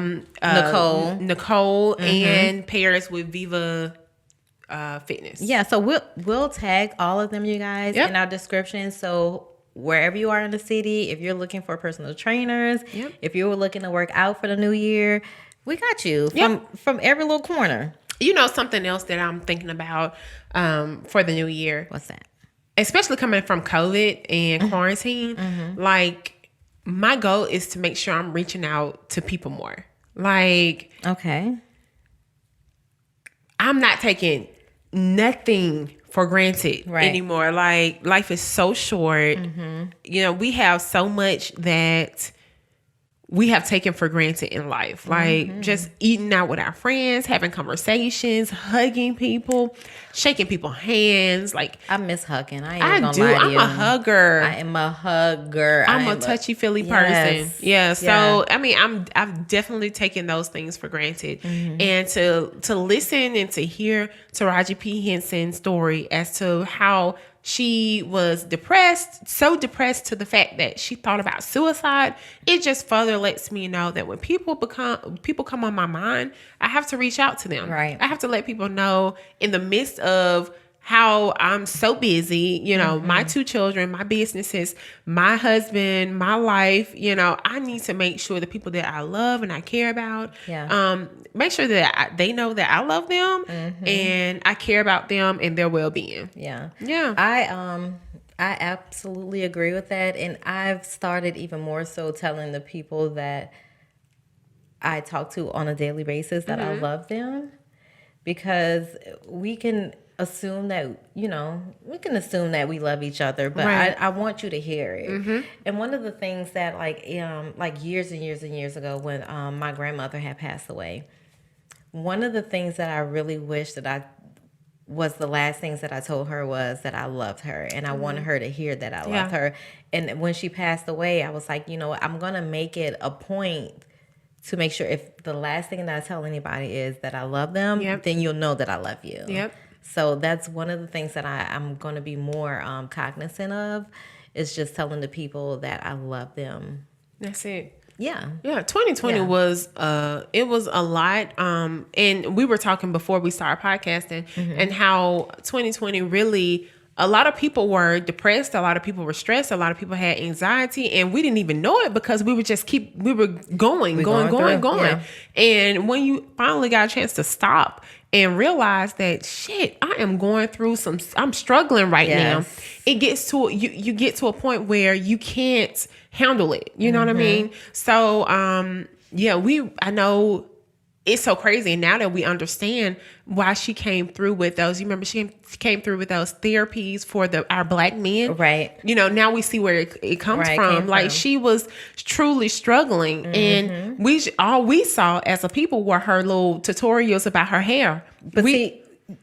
Nicole and Paris with Viva Fitness. Yeah, so we'll tag all of them, you guys, in our description. So wherever you are in the city, if you're looking for personal trainers, if you're looking to work out for the new year, we got you from every little corner. You know, something else that I'm thinking about for the new year. What's that? Especially coming from COVID and quarantine, like, my goal is to make sure I'm reaching out to people more. Like, okay, I'm not taking nothing for granted anymore. Like, life is so short. You know, we have so much that we have taken for granted in life. Like, just eating out with our friends, having conversations, hugging people, shaking people's hands. Like, I miss hugging. I I'm a hugger. I am a hugger. I'm a touchy-feely person. Yeah. So, I mean, I've definitely taken those things for granted. And to listen and to hear Taraji P. Henson's story as to how she was so depressed to the fact that she thought about suicide, it just further lets me know that when people come on my mind, I have to reach out to them. Right. I have to let people know, in the midst of how I'm so busy, you know, my 2 children, my businesses, my husband, my life, you know, I need to make sure the people that I love and I care about, make sure that they know that I love them and I care about them and their well-being. Yeah. Yeah. I absolutely agree with that. And I've started even more so telling the people that I talk to on a daily basis that I love them, because we can assume that, we we love each other, but I want you to hear it. And one of the things that like years and years and years ago, when my grandmother had passed away, one of the things that I really wish that was the last things that I told her was that I loved her, and I wanted her to hear that I loved her. And when she passed away, I was like, I'm going to make it a point to make sure, if the last thing that I tell anybody is that I love them, then you'll know that I love you. Yep. So that's one of the things that I'm going to be more cognizant of, is just telling the people that I love them. That's it. Yeah. Yeah. 2020 was it was a lot. And we were talking before we started podcasting and how 2020 really, a lot of people were depressed, a lot of people were stressed, a lot of people had anxiety, and we didn't even know it because we were going. Yeah. And when you finally got a chance to stop and realize that shit, I am going through I'm struggling right now. It gets to you get to a point where you can't handle it. You know what I mean? So I know it's so crazy. And now that we understand why she came through with those, you remember she came through with those therapies for our Black men, right? You know, now we see where it comes from. Like she was truly struggling, and all we saw as a people were her little tutorials about her hair. But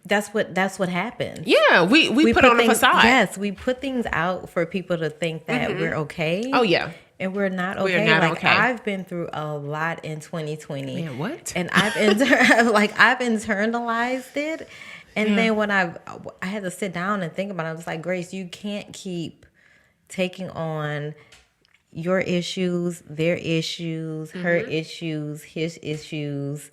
that's what happened. Yeah, we put on a facade. Yes, we put things out for people to think that we're okay. Oh yeah. And we're not okay. We're not okay. I've been through a lot in 2020. Man, what? And I've internalized it. And then when I had to sit down and think about it, I was like, Grace, you can't keep taking on your issues, their issues, her issues, his issues,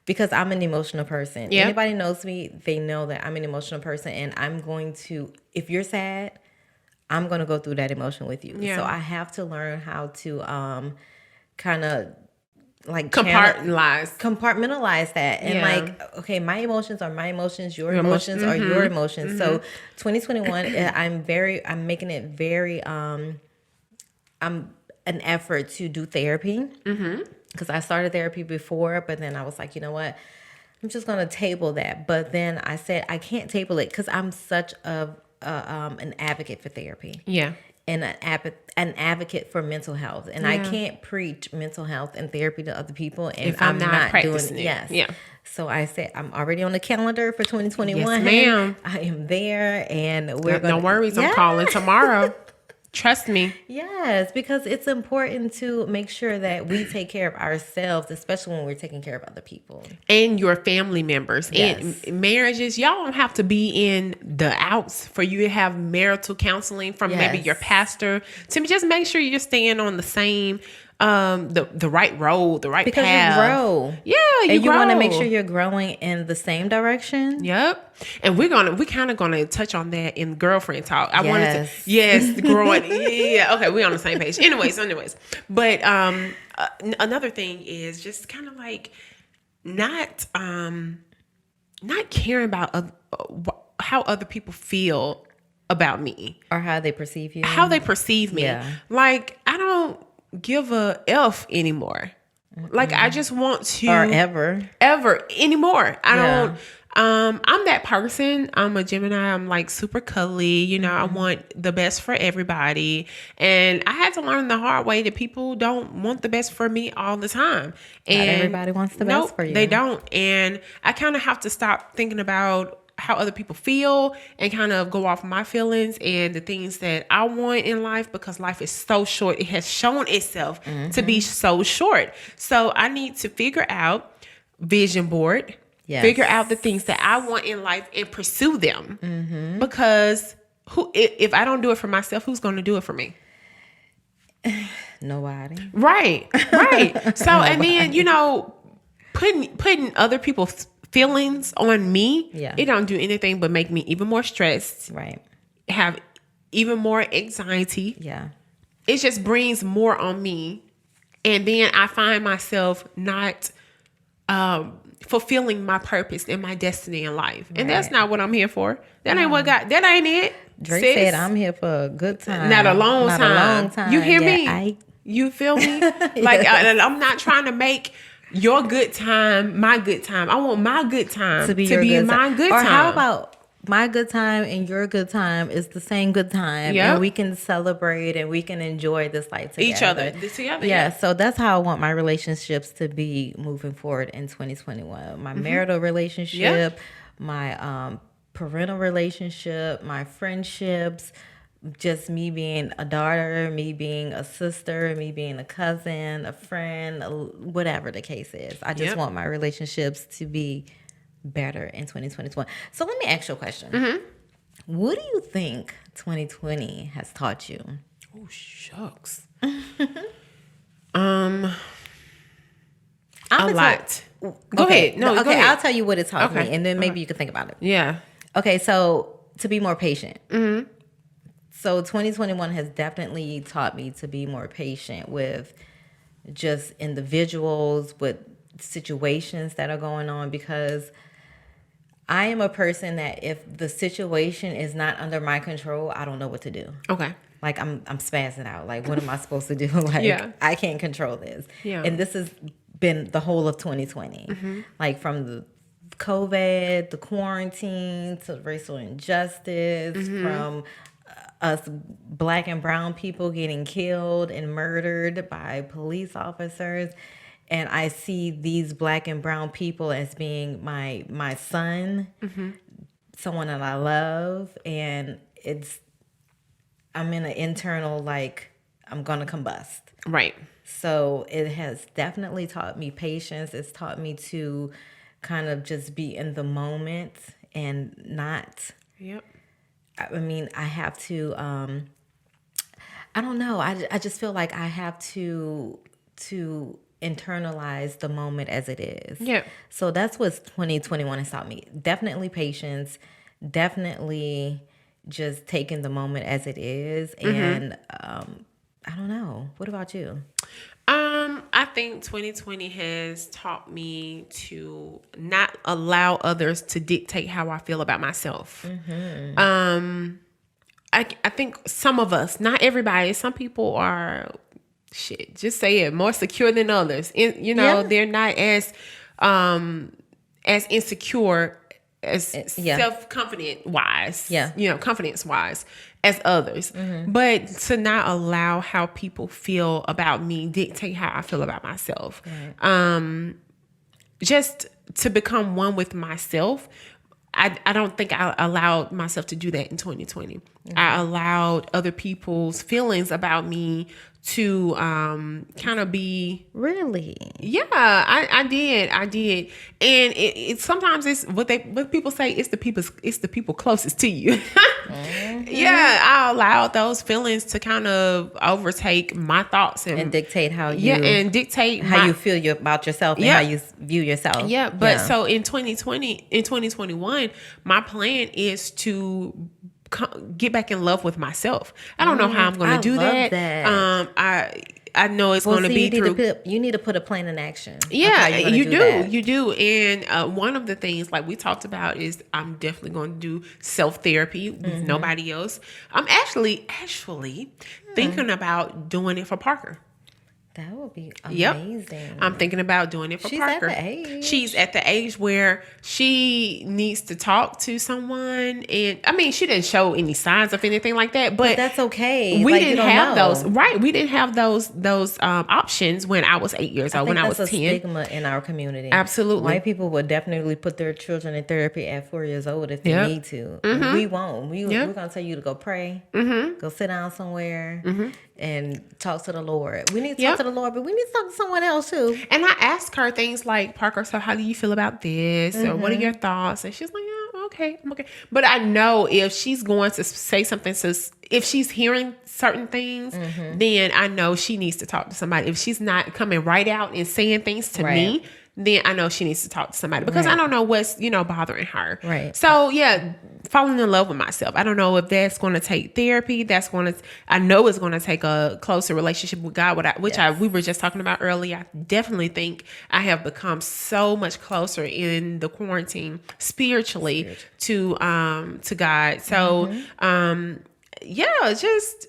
because I'm an emotional person. Yep. Anybody knows me, they know that I'm an emotional person, and I'm going to, if you're sad, I'm going to go through that emotion with you. Yeah. So I have to learn how to kind of like compartmentalize that. And okay, my emotions are my emotions, your emotions are your emotions. So 2021, I'm making it very, I'm an effort to do therapy. Because I started therapy before, but then I was like, you know what? I'm just going to table that. But then I said, I can't table it because I'm such an advocate for therapy. Yeah. And an advocate for mental health. And I can't preach mental health and therapy to other people if I'm not practicing doing it. Yes. Yeah. So I said, I'm already on the calendar for 2021. Yes, ma'am. I am there, and we're going to... No worries. I'm calling tomorrow. Trust me. Yes, because it's important to make sure that we take care of ourselves, especially when we're taking care of other people. And your family members. Yes. And marriages, y'all don't have to be in the outs for you to have marital counseling from maybe your pastor. To just make sure you're staying on the same the right road, the right because path. You grow. Yeah, you want to make sure you're growing in the same direction. Yep. And we kind of gonna touch on that in girlfriend talk. I wanted to growing. Yeah. Okay, we're on the same page. Anyways. But another thing is just kind of like not caring about how other people feel about me or how they perceive you. How they perceive me. Yeah. Like I don't give a F anymore. Like I just want to or ever anymore. I don't I'm that person. I'm a Gemini. I'm like super cuddly, you know. I want the best for everybody. And I had to learn the hard way that people don't want the best for me all the time. And not everybody wants the best for you. They don't. And I kind of have to stop thinking about how other people feel and kind of go off my feelings and the things that I want in life, because life is so short. It has shown itself to be so short. So I need to figure out vision board, figure out the things that I want in life and pursue them. Because if I don't do it for myself, who's going to do it for me? Nobody. Right. So, and then, you know, putting other people's feelings on me, it don't do anything but make me even more stressed. Right. Have even more anxiety. Yeah. It just brings more on me. And then I find myself not fulfilling my purpose and my destiny in life. And that's not what I'm here for. That ain't it. Drake said I'm here for a good time. Not a long time. You hear me? You feel me? Like I'm not trying to make your good time my good time. I want my good time to be my good time. Or how about my good time and your good time is the same good time, and we can celebrate and we can enjoy this life together. Each other together. Yeah, so that's how I want my relationships to be moving forward in 2021. My marital relationship, my parental relationship, my friendships, just me being a daughter, me being a sister, me being a cousin, a friend, whatever the case is. I just want my relationships to be better in 2021. So let me ask you a question. What do you think 2020 has taught you? Oh, shucks. A lot. Go ahead. No, okay, go ahead. I'll tell you what it taught me, and then maybe you can think about it. Yeah. Okay, so to be more patient. So 2021 has definitely taught me to be more patient with just individuals, with situations that are going on, because I am a person that if the situation is not under my control, I don't know what to do. Okay. Like I'm spazzing out. Like, what am I supposed to do? Like, I can't control this. Yeah. And this has been the whole of 2020. Like from the COVID, the quarantine, to racial injustice, from us Black and brown people getting killed and murdered by police officers. And I see these Black and brown people as being my son, someone that I love, and I'm in an internal, like, I'm gonna combust. Right. So it has definitely taught me patience. It's taught me to kind of just be in the moment and not. Yep. I mean, I have to. I don't know. I just feel like I have to internalize the moment as it is. Yeah. So that's what 2021 has taught me. Definitely patience. Definitely just taking the moment as it is. And I don't know. What about you? I think 2020 has taught me to not allow others to dictate how I feel about myself. I think some of us, not everybody, some people are, just say it, more secure than others. They're not as insecure as self-confident wise, confidence wise as others. But to not allow how people feel about me dictate how I feel about myself. Right. Just to become one with myself. I don't think I allowed myself to do that in 2020. I allowed other people's feelings about me to kind of be really. Yeah, I did, and it sometimes it's what people say. It's the people closest to you. Yeah, I allowed those feelings to kind of overtake my thoughts and dictate how you you feel about yourself and how you view yourself. Yeah, but so in 2021, my plan is to get back in love with myself. I don't know how I'm going to do that. I know it's going to be through. You need to put a plan in action. Yeah, you do. And one of the things, like we talked about, is I'm definitely going to do self-therapy with nobody else. I'm actually thinking about doing it for Parker. That would be amazing. Yep. I'm thinking about doing it for Parker. She's at the age where she needs to talk to someone. And I mean, she didn't show any signs of anything like that, but that's okay. We didn't have those. Right. We didn't have those options when I was 8 years old, when I was 10. That's a stigma in our community. Absolutely. White people would definitely put their children in therapy at 4 years old if they need to. We won't. We're going to tell you to go pray, go sit down somewhere and talk to the Lord. We need to talk to the Lord, but we need to talk to someone else too. And I asked her things like, Parker, so how do you feel about this? Or what are your thoughts? And she's like, I'm okay. But I know if she's going to say something, if she's hearing certain things, then I know she needs to talk to somebody. If she's not coming right out and saying things to me, then I know she needs to talk to somebody because I don't know what's, bothering her. Right. So falling in love with myself. I don't know if that's going to take therapy. I know it's going to take a closer relationship with God, which we were just talking about earlier. I definitely think I have become so much closer in the quarantine spiritually to God. So,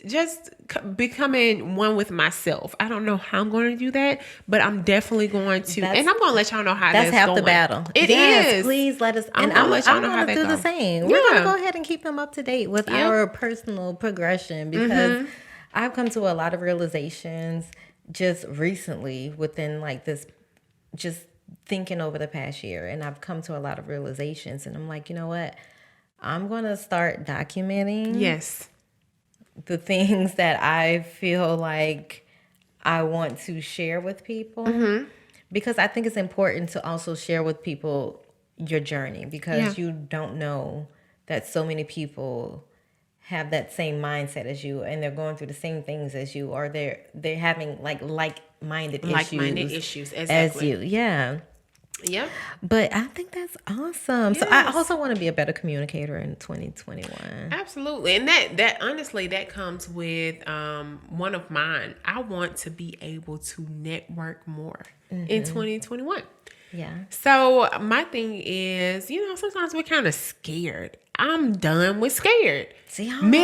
just becoming one with myself. I don't know how I'm going to do that, but I'm definitely going to, and I'm going to let y'all know how that's half the battle. It is. Please let us. I'm going to let y'all know how that goes. Do the same. We're going to go ahead and keep them up to date with our personal progression because I've come to a lot of realizations just recently within like this, just thinking over the past year, and I've come to a lot of realizations, and I'm like, you know what? I'm going to start documenting. Yes. The things that I feel like I want to share with people because I think it's important to also share with people your journey because you don't know that so many people have that same mindset as you and they're going through the same things as you or they're having like-minded issues exactly. as you. Yeah. Yeah. But I think that's awesome. Yes. So I also want to be a better communicator in 2021. Absolutely. And that honestly, that comes with one of mine. I want to be able to network more in 2021. Yeah. So my thing is, sometimes we're kind of scared. I'm done with scared. See, I don't be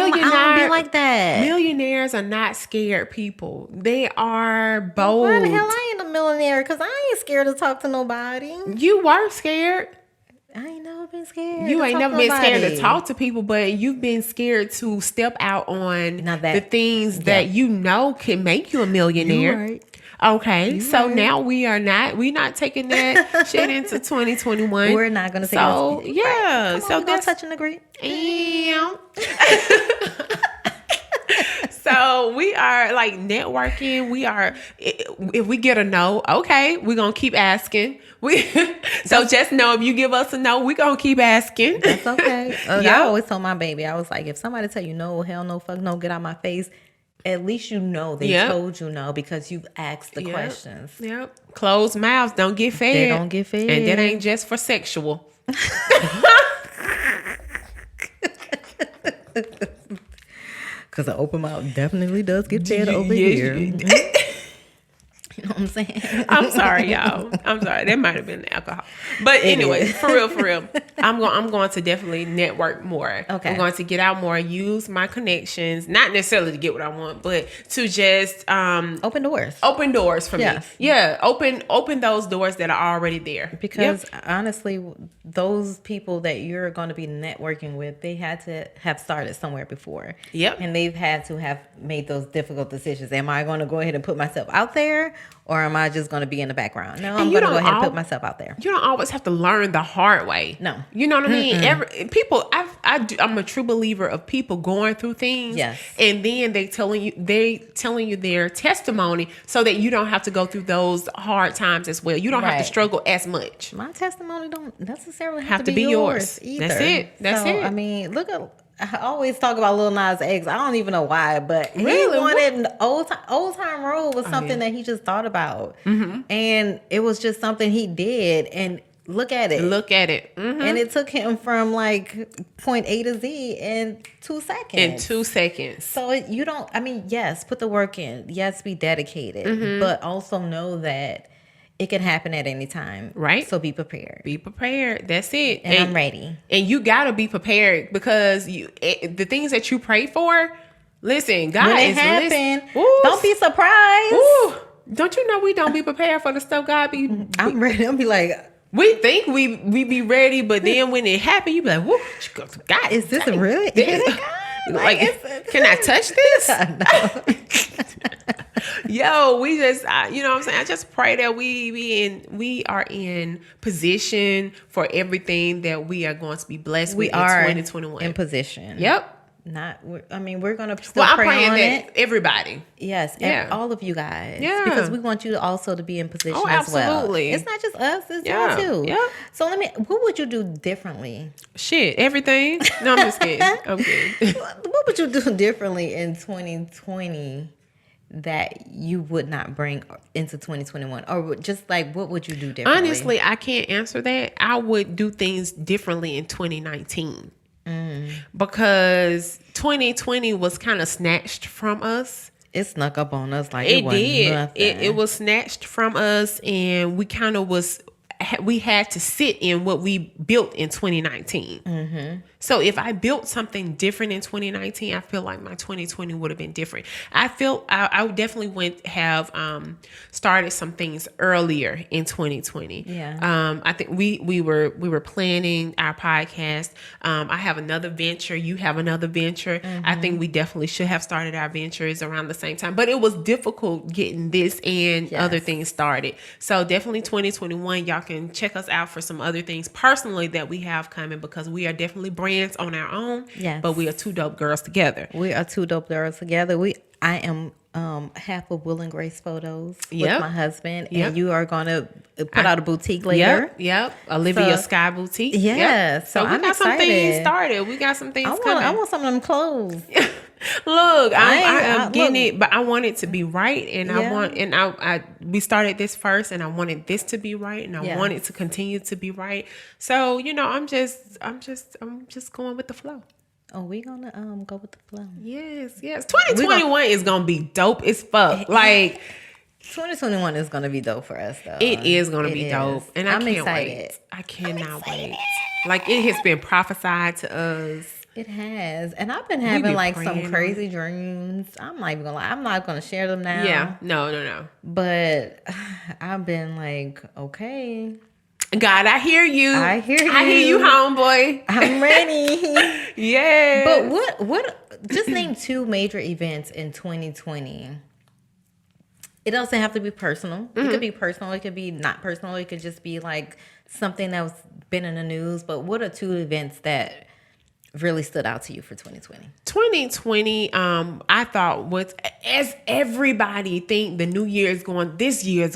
like that. Millionaires are not scared people. They are bold. Why the hell I ain't a millionaire? Because I ain't scared to talk to nobody. You were scared. I ain't never been scared. You ain't never been scared to talk to people, but you've been scared to step out on the things that can make you a millionaire. You're right. Okay, so now we're not taking that shit into 2021. We're not gonna take so it. Yeah, right. So that's touch and agree. So we are like networking. We are, if we get a no, okay, we're gonna keep asking. So just know if you give us a no, we're gonna keep asking. That's okay. I always told my baby, I was like, if somebody tell you no, hell no, fuck no, get out my face. At least they told you no because you've asked the questions. Yep. Closed mouths don't get fed. They don't get fed. And that ain't just for sexual. Because an open mouth definitely does get fed over here. You know what I'm saying? I'm sorry, y'all. I'm sorry. That might have been the alcohol. But anyway, for real. I'm going to definitely network more. Okay. I'm going to get out more, use my connections, not necessarily to get what I want, but to just open doors. Open doors for yes. me. Yeah. Open those doors that are already there. Because honestly, those people that you're going to be networking with, they had to have started somewhere before. Yep. And they've had to have made those difficult decisions. Am I going to go ahead and put myself out there? Or am I just going to be in the background? No, I'm going to go ahead and put myself out there. You don't always have to learn the hard way. No. You know what I mean? I'm a true believer of people going through things. Yes. And then they telling you their testimony so that you don't have to go through those hard times as well. You don't have to struggle as much. My testimony don't necessarily have to be yours either. That's it. I mean, I always talk about Lil Nas X. I don't even know why, but he really? wanted Old Time Road was something that he just thought about. Mm-hmm. And it was just something he did. And look at it. Mm-hmm. And it took him from like point A to Z in 2 seconds. So yes, put the work in. Yes, be dedicated. But also know that it can happen at any time. Right. So be prepared. That's it. And I'm ready. And you got to be prepared because the things that you pray for, listen, God when it is happen, don't be surprised. Ooh, don't you know we don't be prepared for the stuff God be... I'm ready. I'll be like... We think we be ready, but then when it happen, you be like, whoo, God, is this really? Can I touch this? Yo, we just, you know what I'm saying? I just pray that we are in position for everything that we are going to be blessed with in 2021. In position. Yep. We're going to still I'm pray praying on that it. Everybody. Yes. Yeah. All of you guys. Yeah. Because we want you to also to be in position as well. Absolutely. It's not just us. It's y'all too. Yeah. So what would you do differently? Shit, everything. No, I'm just kidding. I'm kidding. What would you do differently in 2020 that you would not bring into 2021? Or just like, what would you do differently? Honestly, I can't answer that. I would do things differently in 2019. Because 2020 was kind of snatched from us. It snuck up on us like it wasn't did. Nothing. It was snatched from us, and we had to sit in what we built in 2019. Mm-hmm. So if I built something different in 2019, I feel like my 2020 would have been different. I feel I would definitely have started some things earlier in 2020. Yeah. I think we were planning our podcast. I have another venture. You have another venture. Mm-hmm. I think we definitely should have started our ventures around the same time. But it was difficult getting this and other things started. So definitely 2021, y'all can check us out for some other things personally that we have coming, because we are definitely brands on our own. Yes. But we are two dope girls together. We are two dope girls together. I am half of Will and Grace Photos with my husband, and you are going to put out a boutique later. Yep. Olivia Sky Boutique. Yeah. Yep. So I'm we got excited. some things started. We got some things coming. I want some of them clothes. Look, I am getting it, but I want it to be right, and we started this first, and I wanted this to be right, and I want it to continue to be right. So I'm just going with the flow. Oh, we gonna go with the flow. Yes. 2021 is gonna be dope as fuck. Like, 2021 is gonna be dope for us, though. It is gonna be is. dope, and I'm excited. wait. I cannot wait. Like, it has been prophesied to us. It has, and I've been having like some praying crazy dreams. I'm not even gonna lie. I'm not gonna share them now. Yeah, no. But I've been like, okay, God, I hear you. I hear you, homeboy. I'm ready. Yeah. But what? Just name 2 major events in 2020. It doesn't have to be personal. It could be personal. It could be not personal. It could just be like something that's been in the news. But what are 2 events that really stood out to you for 2020? 2020, I thought was, as everybody think this year is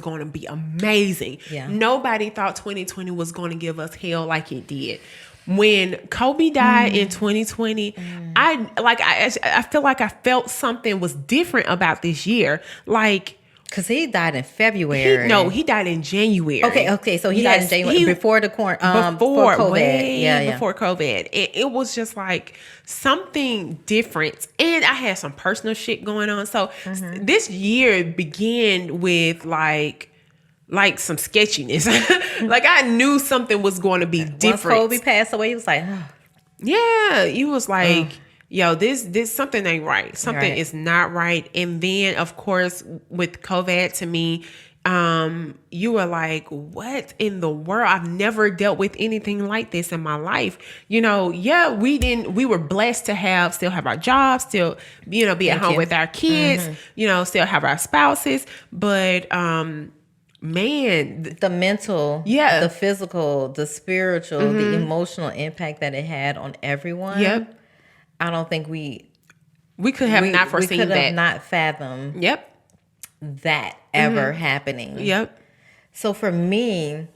going to be amazing. Yeah. Nobody thought 2020 was going to give us hell like it did. When Kobe died in 2020, I feel like I felt something was different about this year. Like, Because he died in February. He died in January. Okay. So he died in January before the before COVID. Way before COVID. It was just like something different. And I had some personal shit going on. So this year began with like some sketchiness. Like, I knew something was going to be different. Once Kobe passed away, he was like, oh. Yeah, he was like, yo, this something ain't right. Something Right. is not right. And then, of course, with COVID, to me, you were like, what in the world? I've never dealt with anything like this in my life. We were blessed to still have our jobs, still, be at home with our kids, still have our spouses. But, man, The mental, Yeah. the physical, the spiritual, the emotional impact that it had on everyone. Yep. I don't think we could have not foreseen we could that. have not fathomed Yep. that ever happening. Yep. So for me,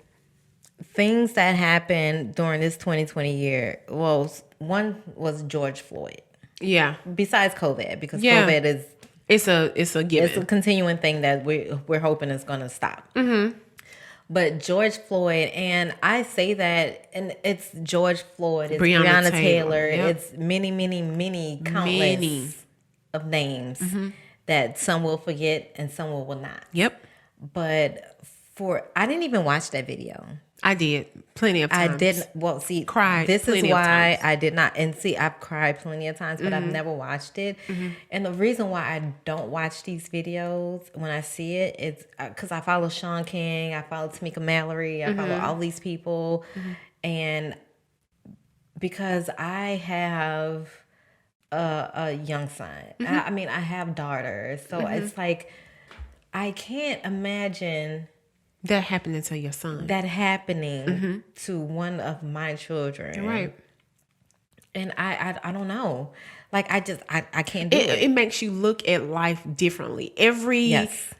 things that happened during this 2020 year, well, one was George Floyd. Yeah. Besides COVID, because Yeah. COVID is It's a given. it's a continuing thing that we're hoping is going to stop. But George Floyd, and I say that, and it's George Floyd, it's Breonna Taylor, Yep. it's many, countless of names that some will forget and some will not. Yep. But I didn't even watch that video. I did plenty of times. I didn't. Well, see, Cried this is plenty of why times. I did not. And see, I've cried plenty of times, but I've never watched it. And the reason why I don't watch these videos when I see it is because I follow Sean King, I follow Tamika Mallory, I follow all these people, and because I have a young son. I mean, I have daughters, so it's like I can't imagine That happening to your son. that happening to one of my children. Right. And I don't know. Like, I can't do it. It makes you look at life differently. Every Yes.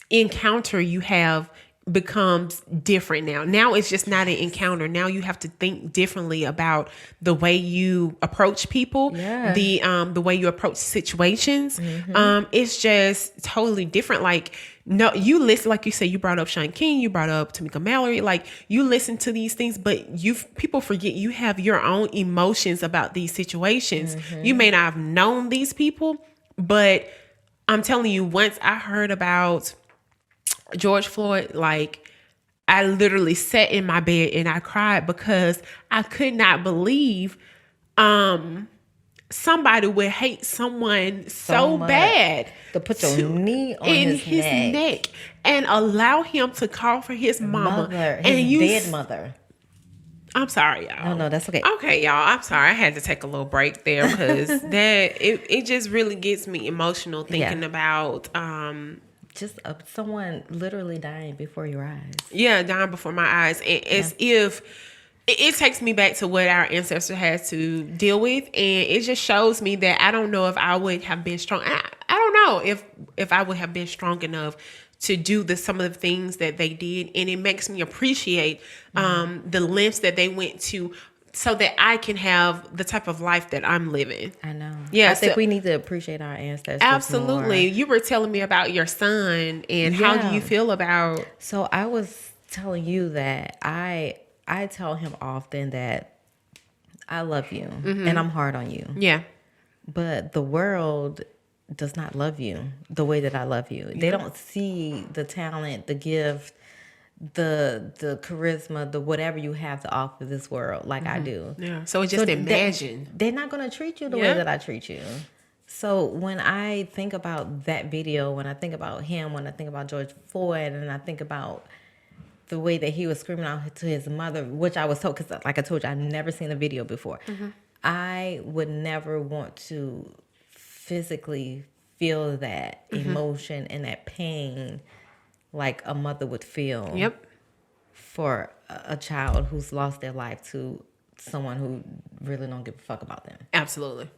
encounter you have becomes different now. Now it's just not an encounter. Now you have to think differently about the way you approach people, Yeah. the way you approach situations. It's just totally different. Like, no, you listen, like you said, you brought up Sean King, you brought up Tamika Mallory, like, you listen to these things, but people forget you have your own emotions about these situations. You may not have known these people, but I'm telling you, once I heard about George Floyd, like, I literally sat in my bed and I cried because I could not believe somebody would hate someone so much. bad To put your knee on in his neck. and allow him to call for his mama Mother, and his you dead mother. I'm sorry, y'all. No, that's okay. Okay, y'all. I'm sorry. I had to take a little break there because it just really gets me emotional thinking about Just someone literally dying before your eyes. dying before my eyes. And as if it takes me back to what our ancestor had to deal with, and it just shows me that I don't know if I would have been strong. I don't know if I would have been strong enough to do some of the things that they did, and it makes me appreciate the lengths that they went to so that I can have the type of life that I'm living. I know. Yeah, I think so- we need to appreciate our ancestors. Absolutely. more. You were telling me about your son, and how do Yeah. you feel about? So I was telling you that I tell him often that I love you and I'm hard on you. Yeah. But the world does not love you the way that I love you. They don't see the talent, the gift, the charisma, the whatever you have to offer this world like I do. Yeah. So just imagine. They're not going to treat you the way that I treat you. So when I think about that video, when I think about him, when I think about George Floyd, and I think about the way that he was screaming out to his mother, which I was told, because like I told you, I'd never seen the video before. I would never want to physically feel that emotion and that pain like a mother would feel for a child who's lost their life to someone who really don't give a fuck about them. Absolutely.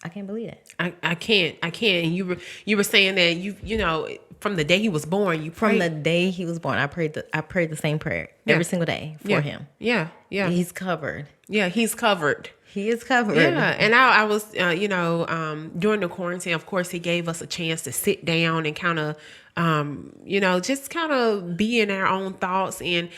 I can't believe it. I can't. And you were saying that you know, from the day he was born, you prayed. From the day he was born, I prayed the same prayer every single day for him. Yeah. He's covered. Yeah, he's covered. He is covered. Yeah, and I was, during the quarantine, of course, he gave us a chance to sit down and kind of, just kind of be in our own thoughts. And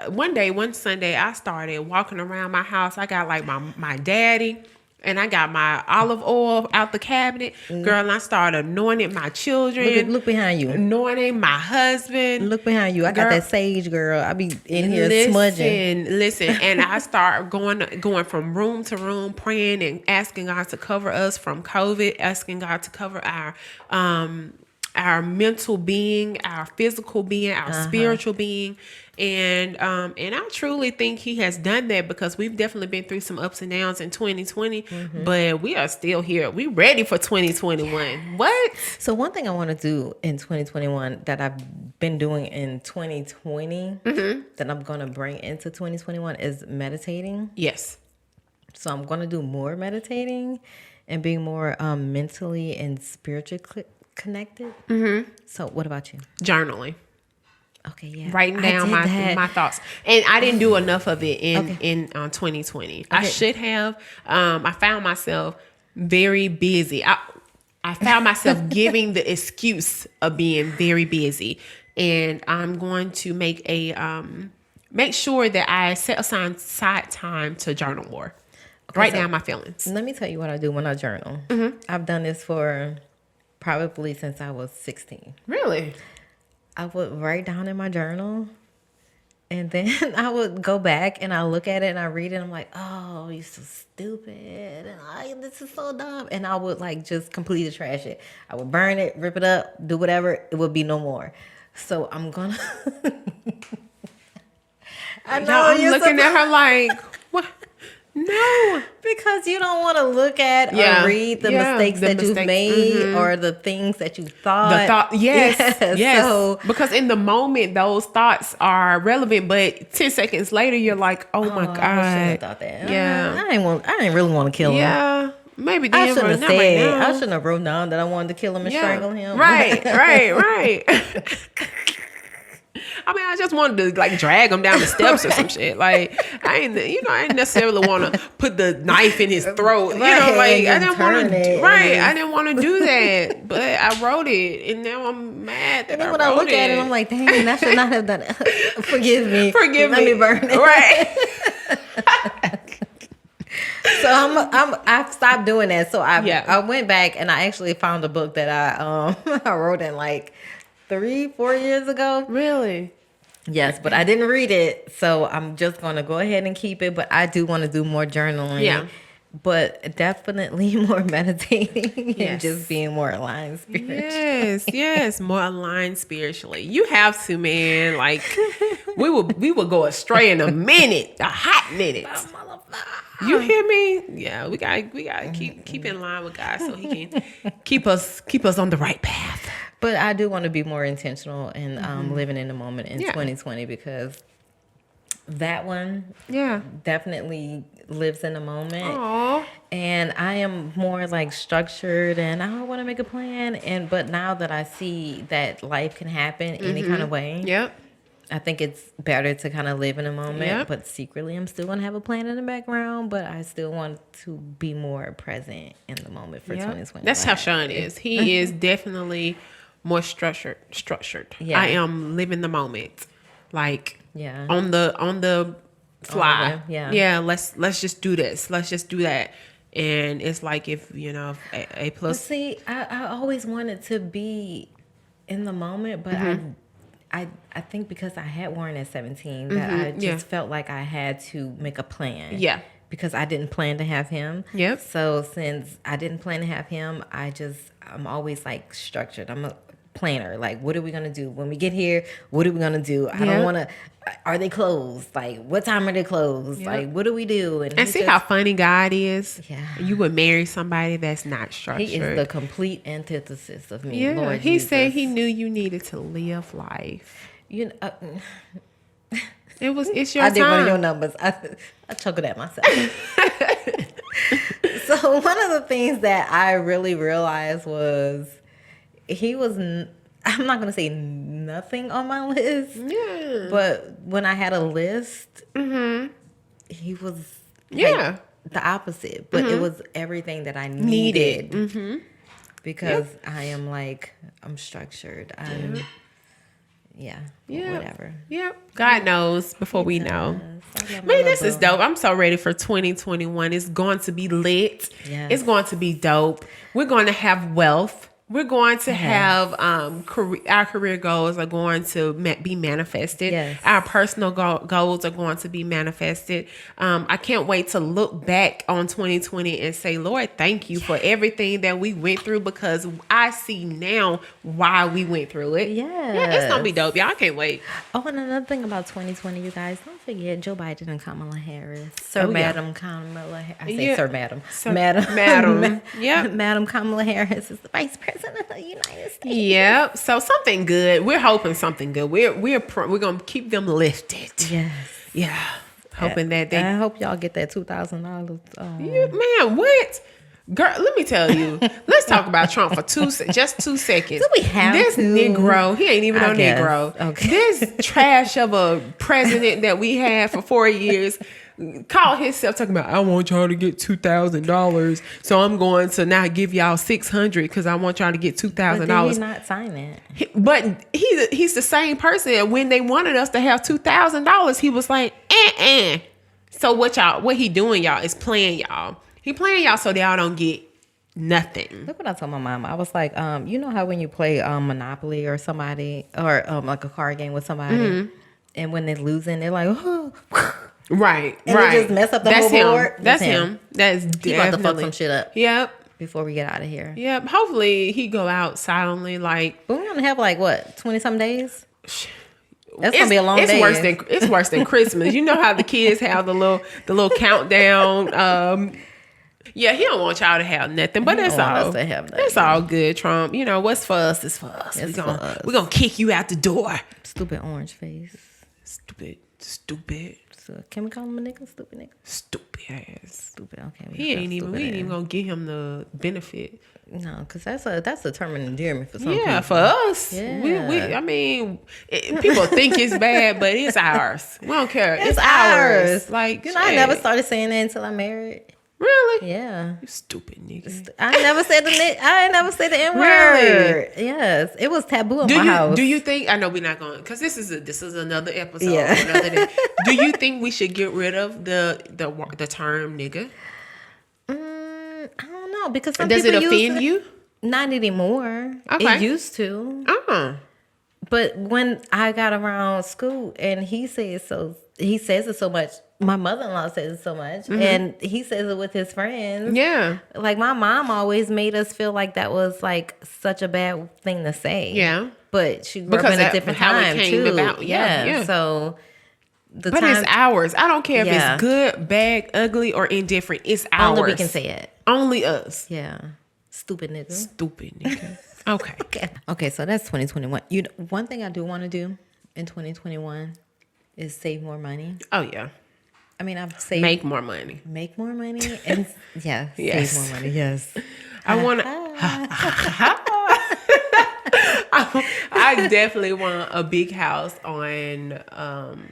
one Sunday, I started walking around my house. I got like my daddy. And I got my olive oil out the cabinet. Girl, and I started anointing my children. Look behind you. Anointing my husband. Look behind you. I got that sage, girl. I be in here smudging. Listen. And I start going from room to room, praying and asking God to cover us from COVID, asking God to cover our mental being, our physical being, our spiritual being. And I truly think he has done that, because we've definitely been through some ups and downs in 2020, but we are still here. We ready for 2021. What? So one thing I want to do in 2021 that I've been doing in 2020 that I'm going to bring into 2021 is meditating. Yes. So I'm going to do more meditating and being more mentally and spiritually connected. So what about you? Journaling. Okay, yeah. Writing down my thoughts. And I didn't do enough of it in 2020. Okay. I should have. I found myself very busy. I found myself giving the excuse of being very busy. And I'm going to make sure that I set aside time to journal more. Okay, write down my feelings. Let me tell you what I do when I journal. I've done this for probably since I was 16. Really? I would write down in my journal, and then I would go back and I look at it and I read it and I'm like, oh, you're so stupid, and this is so dumb, and I would like just completely trash it. I would burn it, rip it up, do whatever. It would be no more. So I'm gonna I know I'm looking at her like, what? No, because you don't want to look at or read the mistakes that you've made or the things that you thought. Yes. So, because in the moment, those thoughts are relevant, but 10 seconds later, you're like, "Oh my God!" I should have thought that. Yeah, I didn't really want to kill him. Yeah, maybe then, I shouldn't have not said. right now. I shouldn't have wrote down that I wanted to kill him and strangle him. Right. I mean, I just wanted to like drag him down the steps or some shit. Like I didn't necessarily want to put the knife in his throat. I didn't want to. Right, I didn't want to do that, but I wrote it, and now I'm mad that I wrote it. When I look at it, I'm like, dang, I should not have done it. Forgive me. Let me burn it. Right. So I've stopped doing that. So I went back and I actually found a book that I wrote in like 3-4 years ago. Really? Yes, but I didn't read it, so I'm just going to go ahead and keep it. But I do want to do more journaling. Yeah. But definitely more meditating and just being more aligned spiritually. Yes, more aligned spiritually. You have to, man. Like we will go astray in a minute, a hot minute. You hear me? Yeah, we gotta keep in line with God so He can keep us on the right path. But I do want to be more intentional and living in the moment in 2020, because that one definitely lives in the moment. Aww. And I am more like structured and I want to make a plan. But now that I see that life can happen any kind of way. Yep. I think it's better to kind of live in a moment, Yep. but secretly I'm still going to have a plan in the background, but I still want to be more present in the moment for 2020. That's how Sean is. He is definitely more structured. Yeah. I am living the moment. Like Yeah. on the fly. Yeah. Yeah, let's just do this. Let's just do that. And it's like if A But plus. see, I always wanted to be in the moment, but I think because I had Warren at 17 that I just felt like I had to make a plan. Yeah. Because I didn't plan to have him. Yep. So since I didn't plan to have him, I'm always like structured. I'm a planner. Like, what are we going to do? When we get here, what are we going to do? I don't want to, are they closed? Like, what time are they closed? Yep. Like, what do we do? And see how funny God is? Yeah. You would marry somebody that's not structured. He is the complete antithesis of me. Yeah. Lord He Jesus. said he knew you needed to live life. It's your I time. did one of your numbers. I chuckled at myself. So one of the things that I really realized was he was, I'm not going to say nothing on my list. Yeah. But when I had a list, he was Yeah. the opposite. But it was everything that I needed. Because I am like, I'm structured. Whatever. Yep. God knows before we know. Man, Man, this is dope. I'm so ready for 2021. It's going to be lit. Yes. It's going to be dope. We're going to have wealth. We're going to have our career goals are going to be manifested. Yes. Our personal goals are going to be manifested. I can't wait to look back on 2020 and say, Lord, thank you for everything that we went through, because I see now why we went through it. Yeah, it's gonna be dope. Y'all can't wait. Oh, and another thing about 2020, you guys, don't forget Joe Biden and Kamala Harris. Sir, Oh, yeah. Madam Kamala Harris. I say Sir, Madam. Madam. Yep. Madam Kamala Harris is the Vice President of the United States. Yep. So something good. We're hoping something good. We're gonna keep them lifted. Yes. Yeah. Hoping that they. I hope y'all get that $2,000. Man, what? Girl, let me tell you. Let's talk about Trump for just 2 seconds. Do we have this to? Negro? He ain't even I no guess. Negro. Okay. This trash of a president that we had for 4 years called himself talking about, I want y'all to get $2,000, so I'm going to now give y'all $600 because I want y'all to get $2,000. But did he not sign it? But he's the same person. When they wanted us to have $2,000, he was like, So what he doing, y'all, is playing y'all. He playing y'all so y'all don't get nothing. Look what I told my mom. I was like, you know how when you play Monopoly or somebody, or like a card game with somebody, and when they're losing, they're like, oh. Right, And right. they just mess up the That's whole him. board? That's That's him. him. That's He about to fuck definitely some shit up. Yep. Before we get out of here. Yep. Hopefully he go out silently. Like, But we're gonna have like what, 20-some days? That's gonna be a long day. It's worse than Christmas. You know how the kids have the little countdown. Yeah, he don't want y'all to have nothing, but that's all. Us to have nothing. That's all good, Trump. You know what's for us is for us. It's We're for us. gonna kick you out the door. Stupid orange face. Stupid. So can we call him a nigga? Stupid nigga. Stupid ass. Stupid. Okay. We ain't even gonna give him the benefit. No, because that's a term of endearment for some Yeah, people. for us. Yeah. I mean, people think it's bad, but it's ours. We don't care. It's ours. Like, You know, I never started saying that until I married. Really? Yeah. You stupid nigga. I never said the N word. Yes, it was taboo in my house. Do you think? I know we're not going, because this is another episode. Yeah. Another day. Do you think we should get rid of the term nigga? I don't know, because some Does it people use offend you? Not anymore. Okay. It used to. But But when I got around school and he says it so much. My mother-in-law says it so much, and he says it with his friends. yeah. Like my mom always made us feel like that was like such a bad thing to say. Yeah. But she grew Because up in a that- different how it time came too. about. Yeah. So But it's ours. I don't care if Yeah. it's good, bad, ugly, or indifferent. It's ours. only we can say it. Only us. Yeah. Stupid nigga. Stupid nigga. Okay. Okay, so that's 2021. One thing I do want to do in 2021 is save more money. Oh yeah. I mean, I've saved Make more money. make more money and Yes. save more money. Yes. I want to. I definitely want a big house on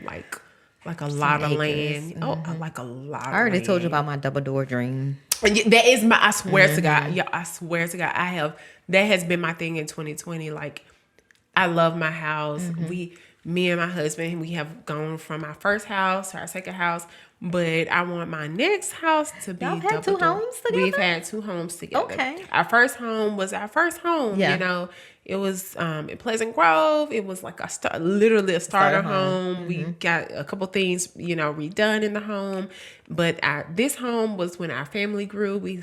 like a lot of acres. land. Oh, like a lot. I already told you about my double door dream. And that is my. I swear to God. Yeah, I swear to God. That has been my thing in 2020. Like, I love my house. me and my husband, we have gone from our first house to our second house, but I want my next house to be Y'all had two homes together? We've had 2 homes together. Okay. Our first home was our first home. Yeah. You know, it was in Pleasant Grove. It was like literally a starter home. We got a couple things, redone in the home. But this home was when our family grew. We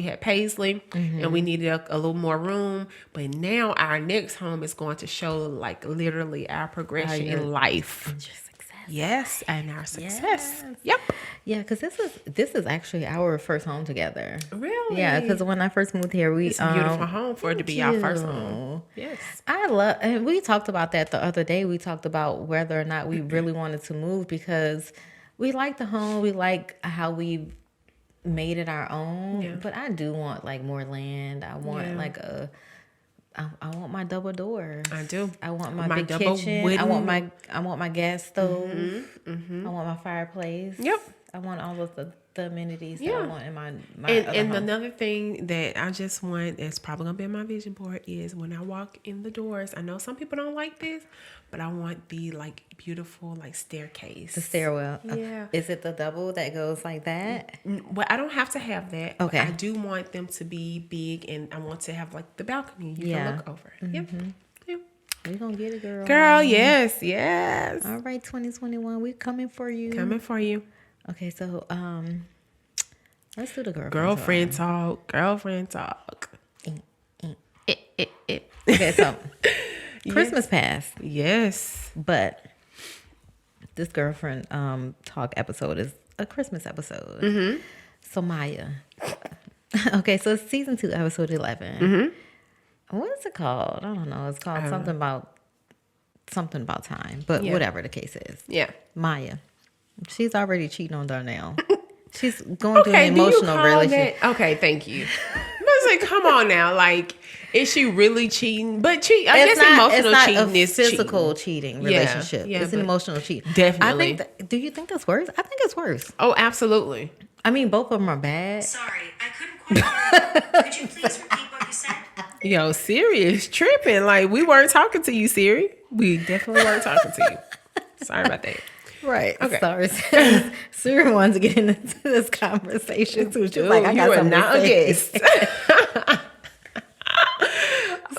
had Paisley, and we needed a little more room. But now our next home is going to show like literally our progression in life. And your success. Yes, and our success. Yes. Yep. Yeah, because this is actually our first home together. Really? Yeah, because when I first moved here, It's a beautiful home for it to be our first home. Yes. I love, and we talked about that the other day. We talked about whether or not we really wanted to move because we like the home. We like how we made it our own. Yeah. But I do want like more land. I want I want my double doors. I do. I want my big double kitchen. wooden- I want my gas stove. I want my fireplace. Yep. I want all of the amenities that Yeah. I want in my And other home. another thing that I just want that's probably gonna be on my vision board is when I walk in the doors. I know some people don't like this, but I want the like beautiful like staircase. The stairwell. Yeah. Is it the double that goes like that? Well, I don't have to have that. Okay. I do want them to be big, and I want to have like the balcony you Yeah. can look over. Yep. Yep. We gonna get it, girl. Girl, yes, yes. All right, 2021, we coming for you. Coming for you. Okay, so let's do the Girlfriend talk. Girlfriend talk. Okay, so Christmas passed, Yes. but this girlfriend talk episode is a Christmas episode. So Maya. Okay, so it's season 2, episode 11. What is it called? I don't know. It's called something about time, but whatever the case is. Yeah. Maya. She's already cheating on Darnell. She's going through an emotional relationship. Okay, thank you. I was like, come on now. Like, is she really cheating? But I guess emotional it's cheating not a is physical cheating relationship. Yeah, it's an but emotional cheat. definitely. Do you think that's worse? I think it's worse. Oh, absolutely. I mean, both of them are bad. Sorry, I couldn't quite hear you. Could you please repeat what you said? Yo, Siri is tripping. Like, we weren't talking to you, Siri. We definitely weren't talking to you. Sorry about that. Right. Okay. Sorry. Siri wanted to get into this conversation too. She's like, I you got are something to not a say. guest.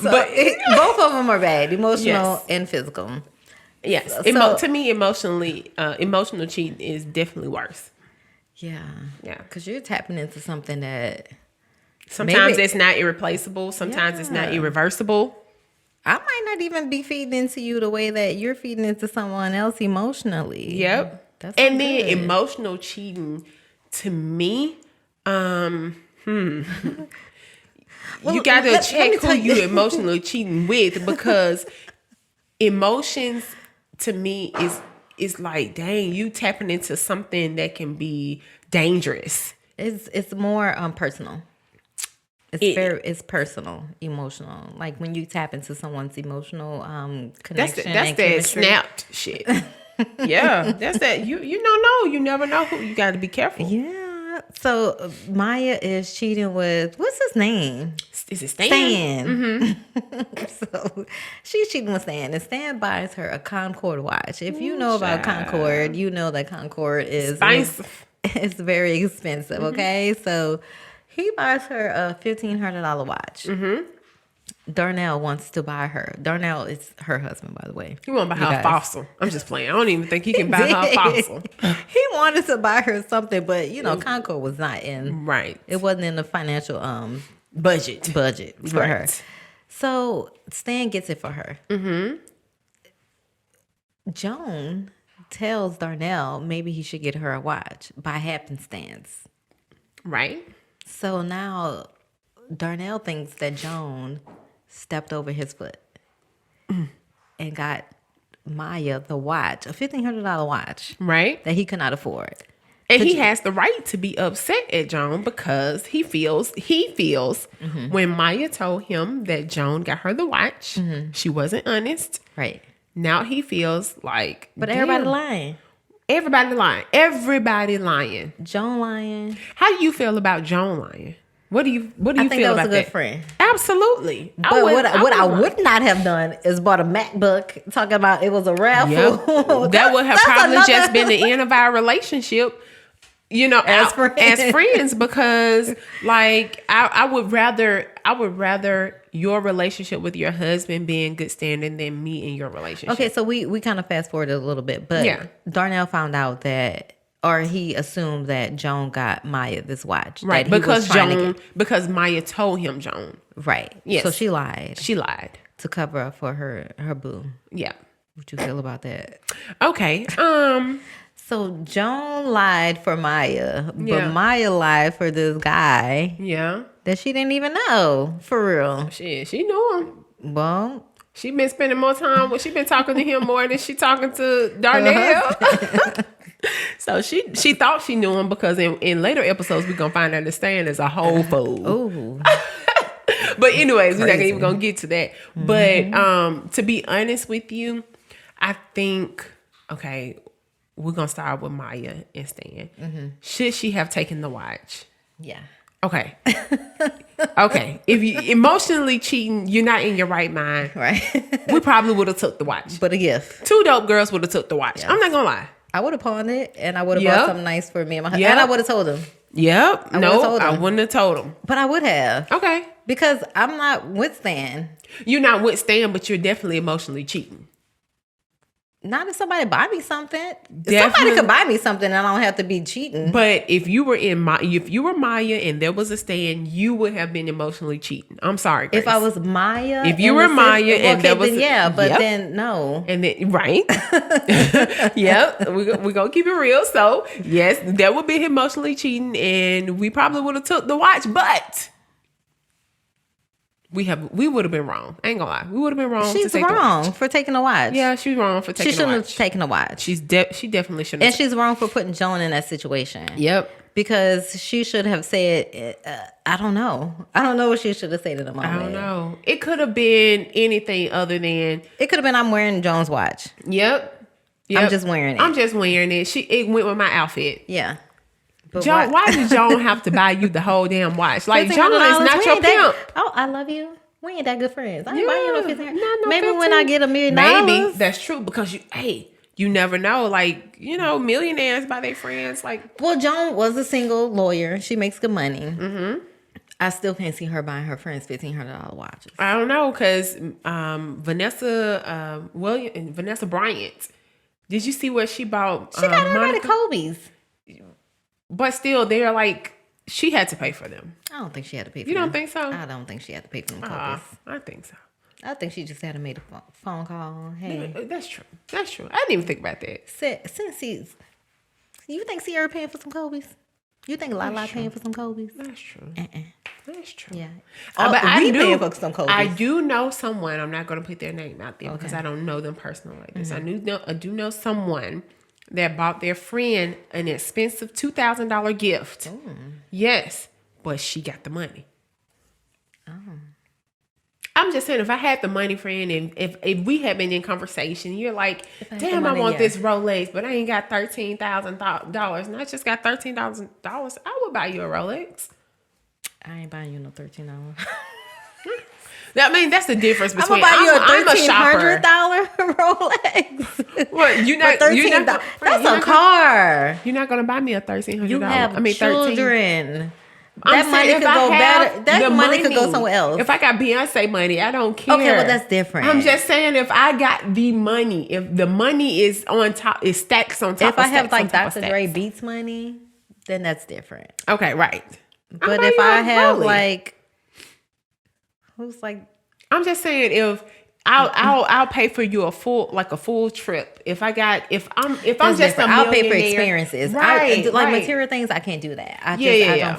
But both of them are bad, emotional Yes. and physical. Yes. So- To me, emotional cheating is definitely worse. Yeah. Yeah. Because you're tapping into something that Sometimes Maybe- it's not irreplaceable. Sometimes it's not Yeah. irreversible. I might not even be feeding into you the way that you're feeding into someone else emotionally. Yep. That's And not then good. emotional cheating, to me, you got to let check me who tell you you- emotionally cheating with, because emotions to me is like, dang, you tapping into something that can be dangerous. It's more personal. It's personal, emotional. Like when you tap into someone's emotional connection. That's and that chemistry. snapped shit. Yeah, that's that. You don't know. You never know who. You got to be careful. Yeah. So Maya is cheating with, what's his name? Is it Stan? Stan. So she's cheating with Stan, and Stan buys her a Concord watch. If you know about Concord, you know that Concord is Expensive. it's very expensive. Okay, so he buys her a $1,500 watch. Darnell wants to buy her. Darnell is her husband, by the way. He want to buy You her a guys. fossil. I'm just playing. I don't even think he can buy her a fossil. He wanted to buy her something, but Concord was not in. Right. It wasn't in the financial Budget. for Right. her. So Stan gets it for her. Joan tells Darnell maybe he should get her a watch by happenstance. Right. So now Darnell thinks that Joan stepped over his foot and got Maya the watch, a $1,500 watch Right. that he could not afford. And he has the right to be upset at Joan because he feels when Maya told him that Joan got her the watch, she wasn't honest. Right. Now he feels like, But damn, everybody lying. Everybody lying. Everybody lying. Joan lying. How do you feel about Joan lying? What do you I think feel that was about a good that? friend. Absolutely. But what I would not have done is bought a MacBook talking about it was a raffle. Yep. That would have probably just been the end of our relationship. You know, As friends. because like I would rather your relationship with your husband be in good standing than me in your relationship. Okay, so we kind of fast forwarded a little bit, but Yeah. Darnell found out that, or he assumed that Joan got Maya this watch. Right, that he was because Maya told him Joan. Right. Yes. So she lied She lied. to cover up for her boo. Yeah. What you feel about that? Okay. So Joan lied for Maya, but Yeah. Maya lied for this guy Yeah. that she didn't even know, for real. She knew him. Well, She been spending more time. She been talking to him more than she talking to Darnell. So she thought she knew him because in later episodes we're gonna find out the stand is a whole fool. ooh. But anyways, we're not Crazy. even gonna get to that. But to be honest with you, I think we're gonna start with Maya and Stan. Should she have taken the watch? Yeah. Okay. Okay. If you emotionally cheating, you're not in your right mind. Right. We probably would have took the watch. But a gift. 2 dope girls would have took the watch. Yeah. I'm not gonna lie. I would have pawned it, and I would have Yep. bought something nice for me and my husband. Yep. And I would have told him. Yep. would've No, told I him. wouldn't have told him. But I would have. Okay. Because I'm not with Stan. You're not with Stan, but you're definitely emotionally cheating. Not if somebody buy me something. If Definitely. somebody could buy me something, I don't have to be cheating. But if you were Maya and there was a Stan, you would have been emotionally cheating. I'm sorry, Grace. If I was Maya, If you and were the Maya sister- and there was then yeah, but Yep. then no. And then, right. Yep. We're going to keep it real. So, yes, that would be emotionally cheating. And we probably would have took the watch. But we would have been wrong. I ain't going to lie. We would have been wrong. She's to take the wrong watch. for taking a watch. Yeah, she's wrong for she taking the shouldn't watch. have taken a watch. She definitely shouldn't And have. she's wrong for putting Joan in that situation. Yep. Because she should have said, I don't know. I don't know what she should have said in the moment. I don't know. It could have been anything other than, It could have been, I'm wearing Joan's watch. yep. I'm just wearing it. I'm just wearing it. It went with my outfit. Yeah. But Joan, why did Joan have to buy you the whole damn watch? Like, $1,500, Joan is not we your ain't that- pimp. Oh, I love you. We ain't that good friends. I ain't buying you no Yeah, 15. not no Maybe 15. when I get $1 million. Maybe that's true because you never know. Like, millionaires buy their friends. Like, Well, Joan was a single lawyer. She makes good money. Mm-hmm. I still can't see her buying her friends $1,500 watches. I don't know because Vanessa Bryant. Did you see what she bought? She got everybody Monica? Kobe's. But still, they're like she had to pay for them. I don't think she had to pay for You them. don't think so? I don't think she had to pay for them Kobe's. I think so. I think she just had to make a phone call. Hey, That's true. That's true. I didn't even think about that. since he's... You think Sierra paying for some Kobe's? You think Lala paying for some Kobe's? That's true. That's true. Yeah. But we paying for some Kobe's. I do know someone. I'm not going to put their name out there because I don't know them personally like this. I do know someone that bought their friend an expensive $2,000 gift. Yes, but she got the money. I'm just saying, if I had the money, friend, and if we had been in conversation, you're like, I had the damn, I money, want yeah. this Rolex, but I ain't got $13,000, and I just got $13,000. I would buy you a Rolex. I ain't buying you no $13. I mean, that's the difference I'm between gonna buy you I'm a shopper. $1,300 Rolex. What you not? For You're $13. not That's a car. You're not gonna buy me a $1,300. You have $13. children. I'm That saying money if could I go have better. That the money could go somewhere else. If I got Beyonce money, I don't care. Okay, well, that's different. I'm just saying, if I got the money, if the money is on top, is stacks on top. If I have stacks on like top of Dr. stacks. Dre Beats money, then that's different. Okay, right. But buy if you I a have Rollie. like, who's like, I'm just saying, if I'll pay for you a full trip. If I'm that's just different. a I'll pay for millionaire- experiences. right? Like right. material things, I can't do that. I Yeah.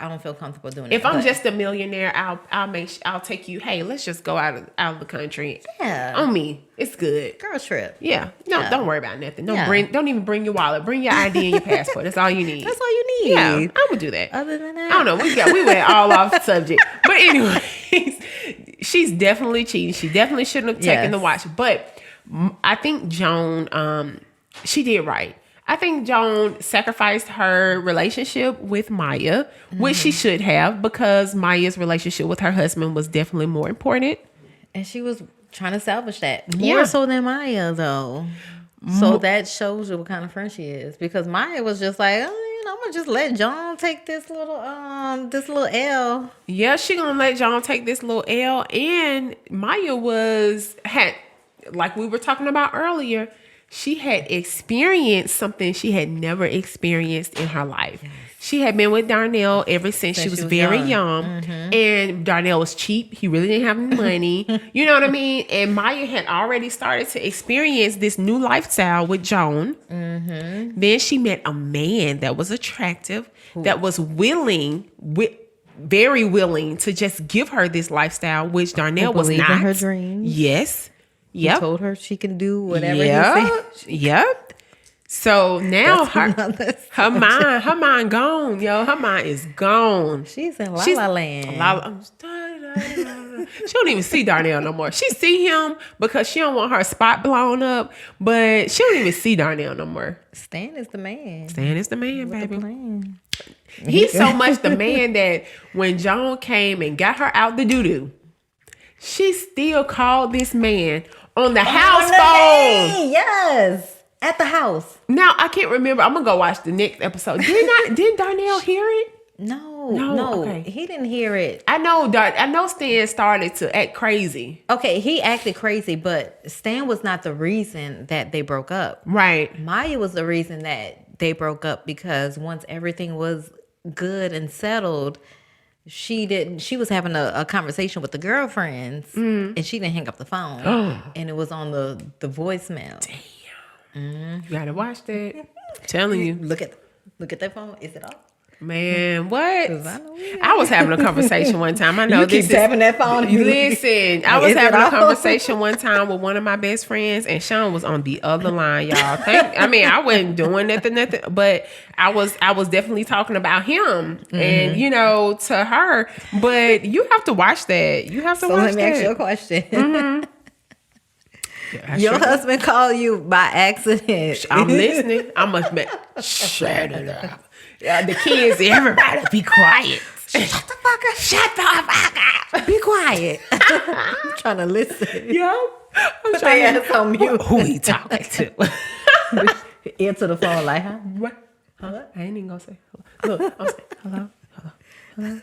don't feel comfortable doing If that. I'm But just a millionaire, I'll take you. Hey, let's just go out of the country. Yeah. On me, it's good. girl trip. Yeah, no, don't worry about nothing. Yeah. Don't even bring your wallet. Bring your ID and your passport. That's all you need. That's all you need. Yeah, I would do that. Other than that, I don't know. We went all off subject, but anyways, she's definitely cheating. She definitely shouldn't have taken Yes. the watch. But I think Joan, she did right. I think Joan sacrificed her relationship with Maya, which she should have, because Maya's relationship with her husband was definitely more important. And she was trying to salvage that more so than Maya, though. So that shows you what kind of friend she is, because Maya was just like, oh, I'm gonna just let John take this little L. Yeah, she gonna let John take this little L. And Maya had, like we were talking about earlier, she had experienced something she had never experienced in her life. Yes. She had been with Darnell ever since she was very young. And Darnell was cheap. He really didn't have any money. You know what I mean? And Maya had already started to experience this new lifestyle with Joan. Then she met a man that was attractive, that was very willing to just give her this lifestyle, which Darnell was not. In her dreams. Yes. He told her she can do whatever he said. Yep. So now her mind gone, yo. Her mind is gone. She's in La Land. She don't even see Darnell no more. She see him because she don't want her spot blown up, but she don't even see Darnell no more. Stan is the man. Stan is the man, baby. He's so much the man that when Joan came and got her out the doo-doo, she still called this man on the house phone. Yes. At the house. Now I can't remember. I'm gonna go watch the next episode. Did Darnell hear it? No. Okay. He didn't hear it. I know Stan started to act crazy. Okay, he acted crazy, but Stan was not the reason that they broke up. Right. Maya was the reason that they broke up, because once everything was good and settled, she was having a conversation with the girlfriends, and she didn't hang up the phone. And it was on the voicemail. Damn. You gotta watch that. I'm telling you. Look at that phone. Is it off? Man, what? I was having a conversation one time. I know you keep tapping that phone. Listen, I was having a conversation one time with one of my best friends, and Sean was on the other line, y'all. I wasn't doing nothing, but I was definitely talking about him, and to her. But you have to watch that. You have to watch that. So let me ask you a question. Your husband called you by accident. I'm listening. I must be. Shut it up. The kids, everybody, be quiet. Shut the fuck up. Shut the fuck up. Be quiet. I'm trying to listen. Yo. Put their ass on mute. Who he talking to? Answer the phone like, huh? What? Huh? I ain't even gonna say hello. Look, I'm saying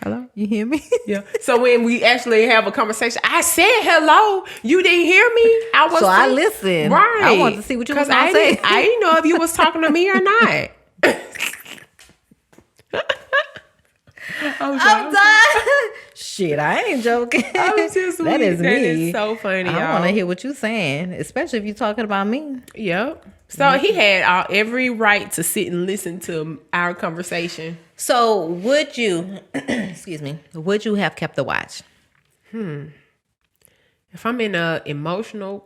hello. You hear me? Yeah. So when we actually have a conversation, I said hello. You didn't hear me. I listened. Right. I wanted to see what you was gonna say. I didn't know if you was talking to me or not. I'm done. Shit, I ain't joking. That is me. That is so funny. I want to hear what you're saying, especially if you're talking about me. Yep. So he had every right to sit and listen to our conversation. So would you, would you have kept the watch? If I'm in a emotional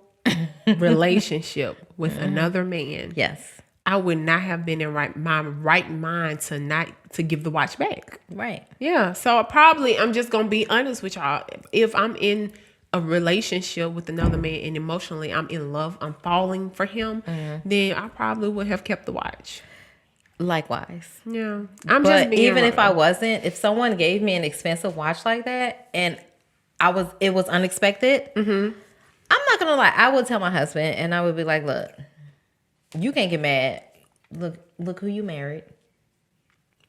relationship with another man, yes, I would not have been in my right mind to give the watch back. Right. Yeah. So I'm just gonna be honest with y'all. If I'm in a relationship with another man and emotionally I'm in love, I'm falling for him, then I probably would have kept the watch. Likewise. Yeah. But even if I wasn't, if someone gave me an expensive watch like that and it was unexpected, I'm not gonna lie, I would tell my husband and I would be like, look, you can't get mad. Look who you married.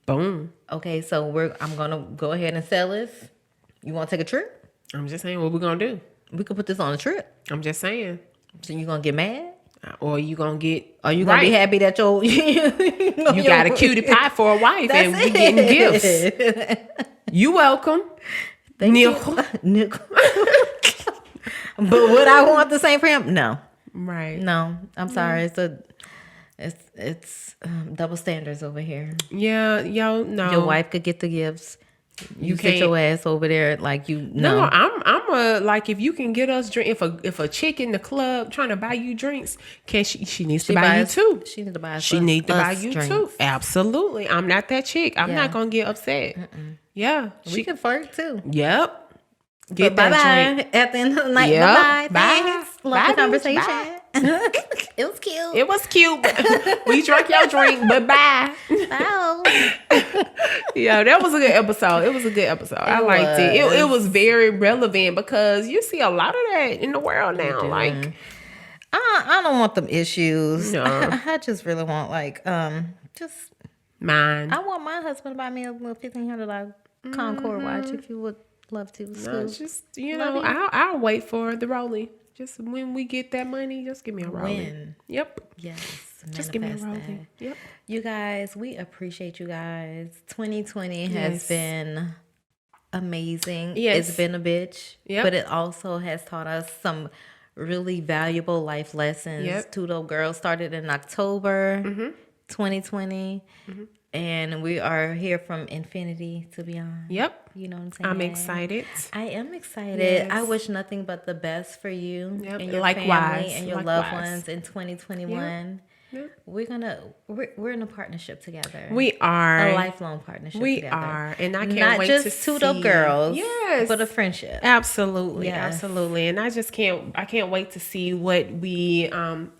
Boom. Okay, so I'm gonna go ahead and sell this. You wanna take a trip? I'm just saying, what we're gonna do? We could put this on a trip. I'm just saying. So you gonna get mad? Or you gonna get? Are you gonna be happy that you got a cutie pie for a wife and we getting gifts? You welcome. Thank you. But would I want the same for him? No. Right. No. I'm sorry. It's double standards over here. Yeah, yo, no. Your wife could get the gifts. You sit your ass over there like you know. No, I'm like, if you can get us drink, if a chick in the club trying to buy you drinks, she needs to buy you too. She needs to buy us. She needs to buy you drinks. too. Absolutely. I'm not that chick. I'm not gonna get upset. Yeah. We can flirt too. Yep. Get bye that bye drink. at the end of the night. Yep. Bye bye. Bye. Thanks. Love the conversation. Bye. It was cute. It was cute. We drank your drink, but bye. Wow. Yeah, that was a good episode. It was a good episode. I liked it. It was very relevant because you see a lot of that in the world now. Like, I don't want them issues. No. I just really want just mine. I want my husband to buy me a little $1,500 Concord watch if you would love to. No, just I'll wait for the Rolly. Just when we get that money, just give me a Rolly. When? Yep. Yes. Just give me a manifest Rolly. that. Yep. You guys, we appreciate you guys. 2020 has been amazing. Yes. It's been a bitch. Yep. But it also has taught us some really valuable life lessons. Yep. Two Dope Girls started in October 2020. And we are here from infinity to beyond. Yep. You know what I'm saying? I'm excited. I am excited. Yes. I wish nothing but the best for you Yep. and your Likewise. family and your loved Likewise. ones in 2021. Yep. We're in a partnership together. We are. A lifelong partnership We together. are. And I can't Not wait just to two see. dope girls. Yes. But a friendship. Absolutely. Yes. Absolutely. And I can't wait to see what we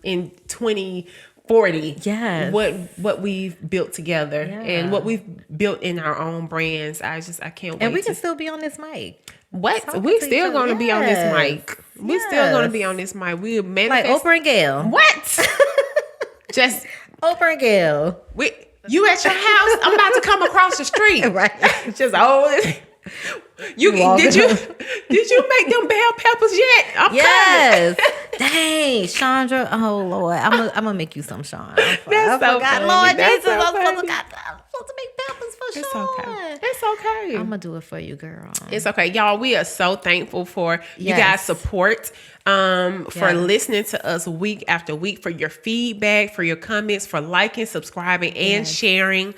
in 2040. Yes. What we've built together Yeah. and what we've built in our own brands. I can't wait. And we to can still be on this mic. What? talking We to still each gonna other. be on this Yes. mic. We still gonna Yes. be on this mic. We Like manifest. Oprah and Gail. What? Just Oprah and Gail. you at your house? I'm about to come across the street. Right. Just you Walking did you up. did you make them bell peppers yet? I'm coming. Yes. Dang, Chandra. Oh Lord, I'm gonna make you some, Sean. I That's so forgot. funny. Lord That's Jesus, so I'm supposed funny. to make peppers for It's Sean. okay. It's okay. I'm gonna do it for you, girl. It's okay. Y'all, we are so thankful for you Yes. guys' support, for Yes. listening to us week after week, for your feedback, for your comments, for liking, subscribing, and Yes. sharing.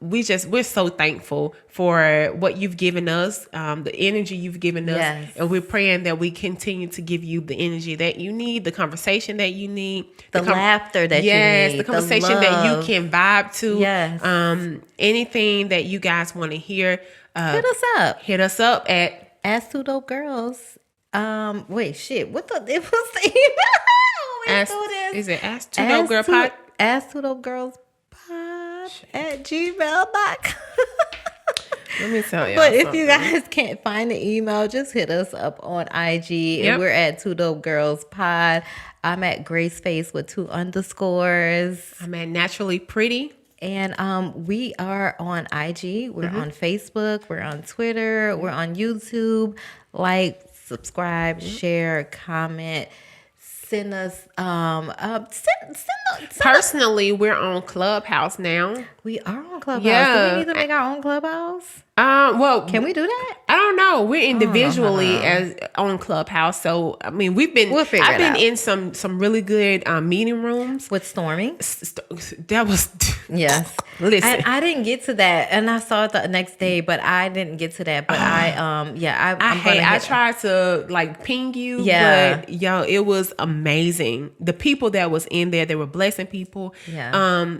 We're so thankful for what you've given us, the energy you've given us. Yes. And we're praying that we continue to give you the energy that you need, the conversation that you need, The laughter that you yes, need, the the conversation that you love. can vibe to. Yes. Anything that you guys want to hear, Hit us up. hit us up at Ask Two Dope Girls. Wait, shit. What the? It was the email. Ask, do this. is it Ask Two Dope Girl Pod? Ask Two Dope Girls Pod at gmail.com. Let me tell you. But if you guys can't find the email, just hit us up on IG. Yep. And we're at Two Dope Girls Pod. I'm at Grace Face with 2 underscores. I'm at Naturally Pretty. And we are on IG. We're Mm-hmm. on Facebook. We're on Twitter. We're on YouTube. Like, subscribe, share, comment. Send us send Personally, we're on Clubhouse now. We are on Clubhouse. Yeah. Do we need to make our own Clubhouse? Well, Can we do that? I don't know. We're individually as on Clubhouse, so I mean, We'll figure I've it been out. in some really good meeting rooms. With Stormy? That was Yes. Listen. I didn't get to that, and I saw it the next day, but I didn't get to that. But I tried to like ping you, Yeah. but yo, it was amazing. The people that was in there, they were blessing people. Yeah.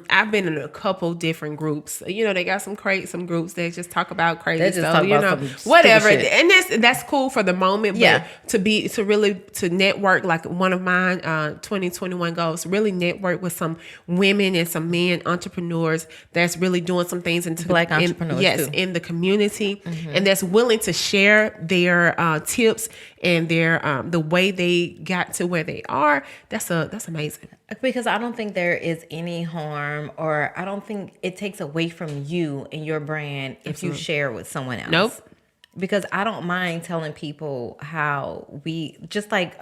I've been in a couple different groups. You know, they got some groups that just talk about crazy They just stuff. talk You about know, some stupid whatever, shit. and that's cool for the moment. But Yeah. to network, like one of mine, 2021 goals, really network with some women and some men entrepreneurs that's really doing some things into Black entrepreneurs, yes, too. in the community, and that's willing to share their tips and their the way they got to where they are. That's amazing. Because I don't think there is any harm, or I don't think it takes away from you and your brand if you share with someone else. Nope. Because I don't mind telling people how we, just like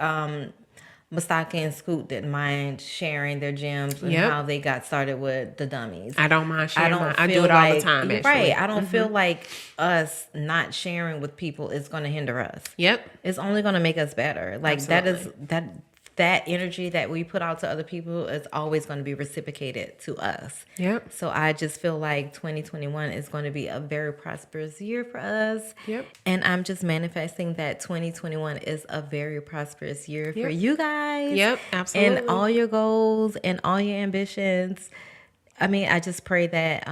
Mustaka and Scoot didn't mind sharing their gems and Yep. how they got started with the dummies. I don't mind sharing. I do feel it all the like- time. you're Actually. Right. I don't feel like us not sharing with people is going to hinder us. Yep. It's only going to make us better. Like Absolutely. that energy that we put out to other people is always going to be reciprocated to us. Yep. So I just feel like 2021 is going to be a very prosperous year for us. Yep. And I'm just manifesting that 2021 is a very prosperous year for Yep. you guys. Yep, absolutely. And all your goals and all your ambitions. I mean, I just pray that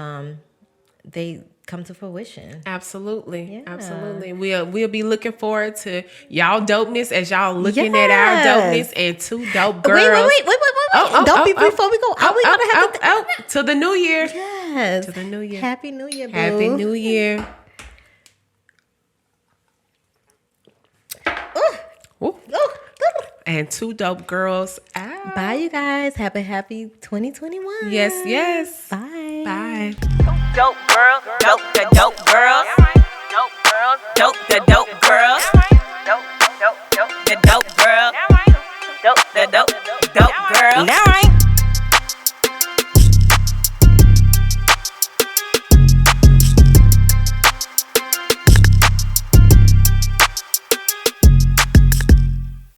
they come to fruition. Absolutely. Yeah. Absolutely. We'll be looking forward to y'all dopeness as y'all looking at our dopeness and two dope girls. Wait. Don't be before we go. Are we gonna have to the new year? Yes. To the new year. Happy New Year, boo. Happy New Year. Ooh. And two dope girls out. Bye, you guys. Happy 2021. Yes. Bye. Bye. Dope girls, dope the dope girls. Dope girls, dope the dope girls.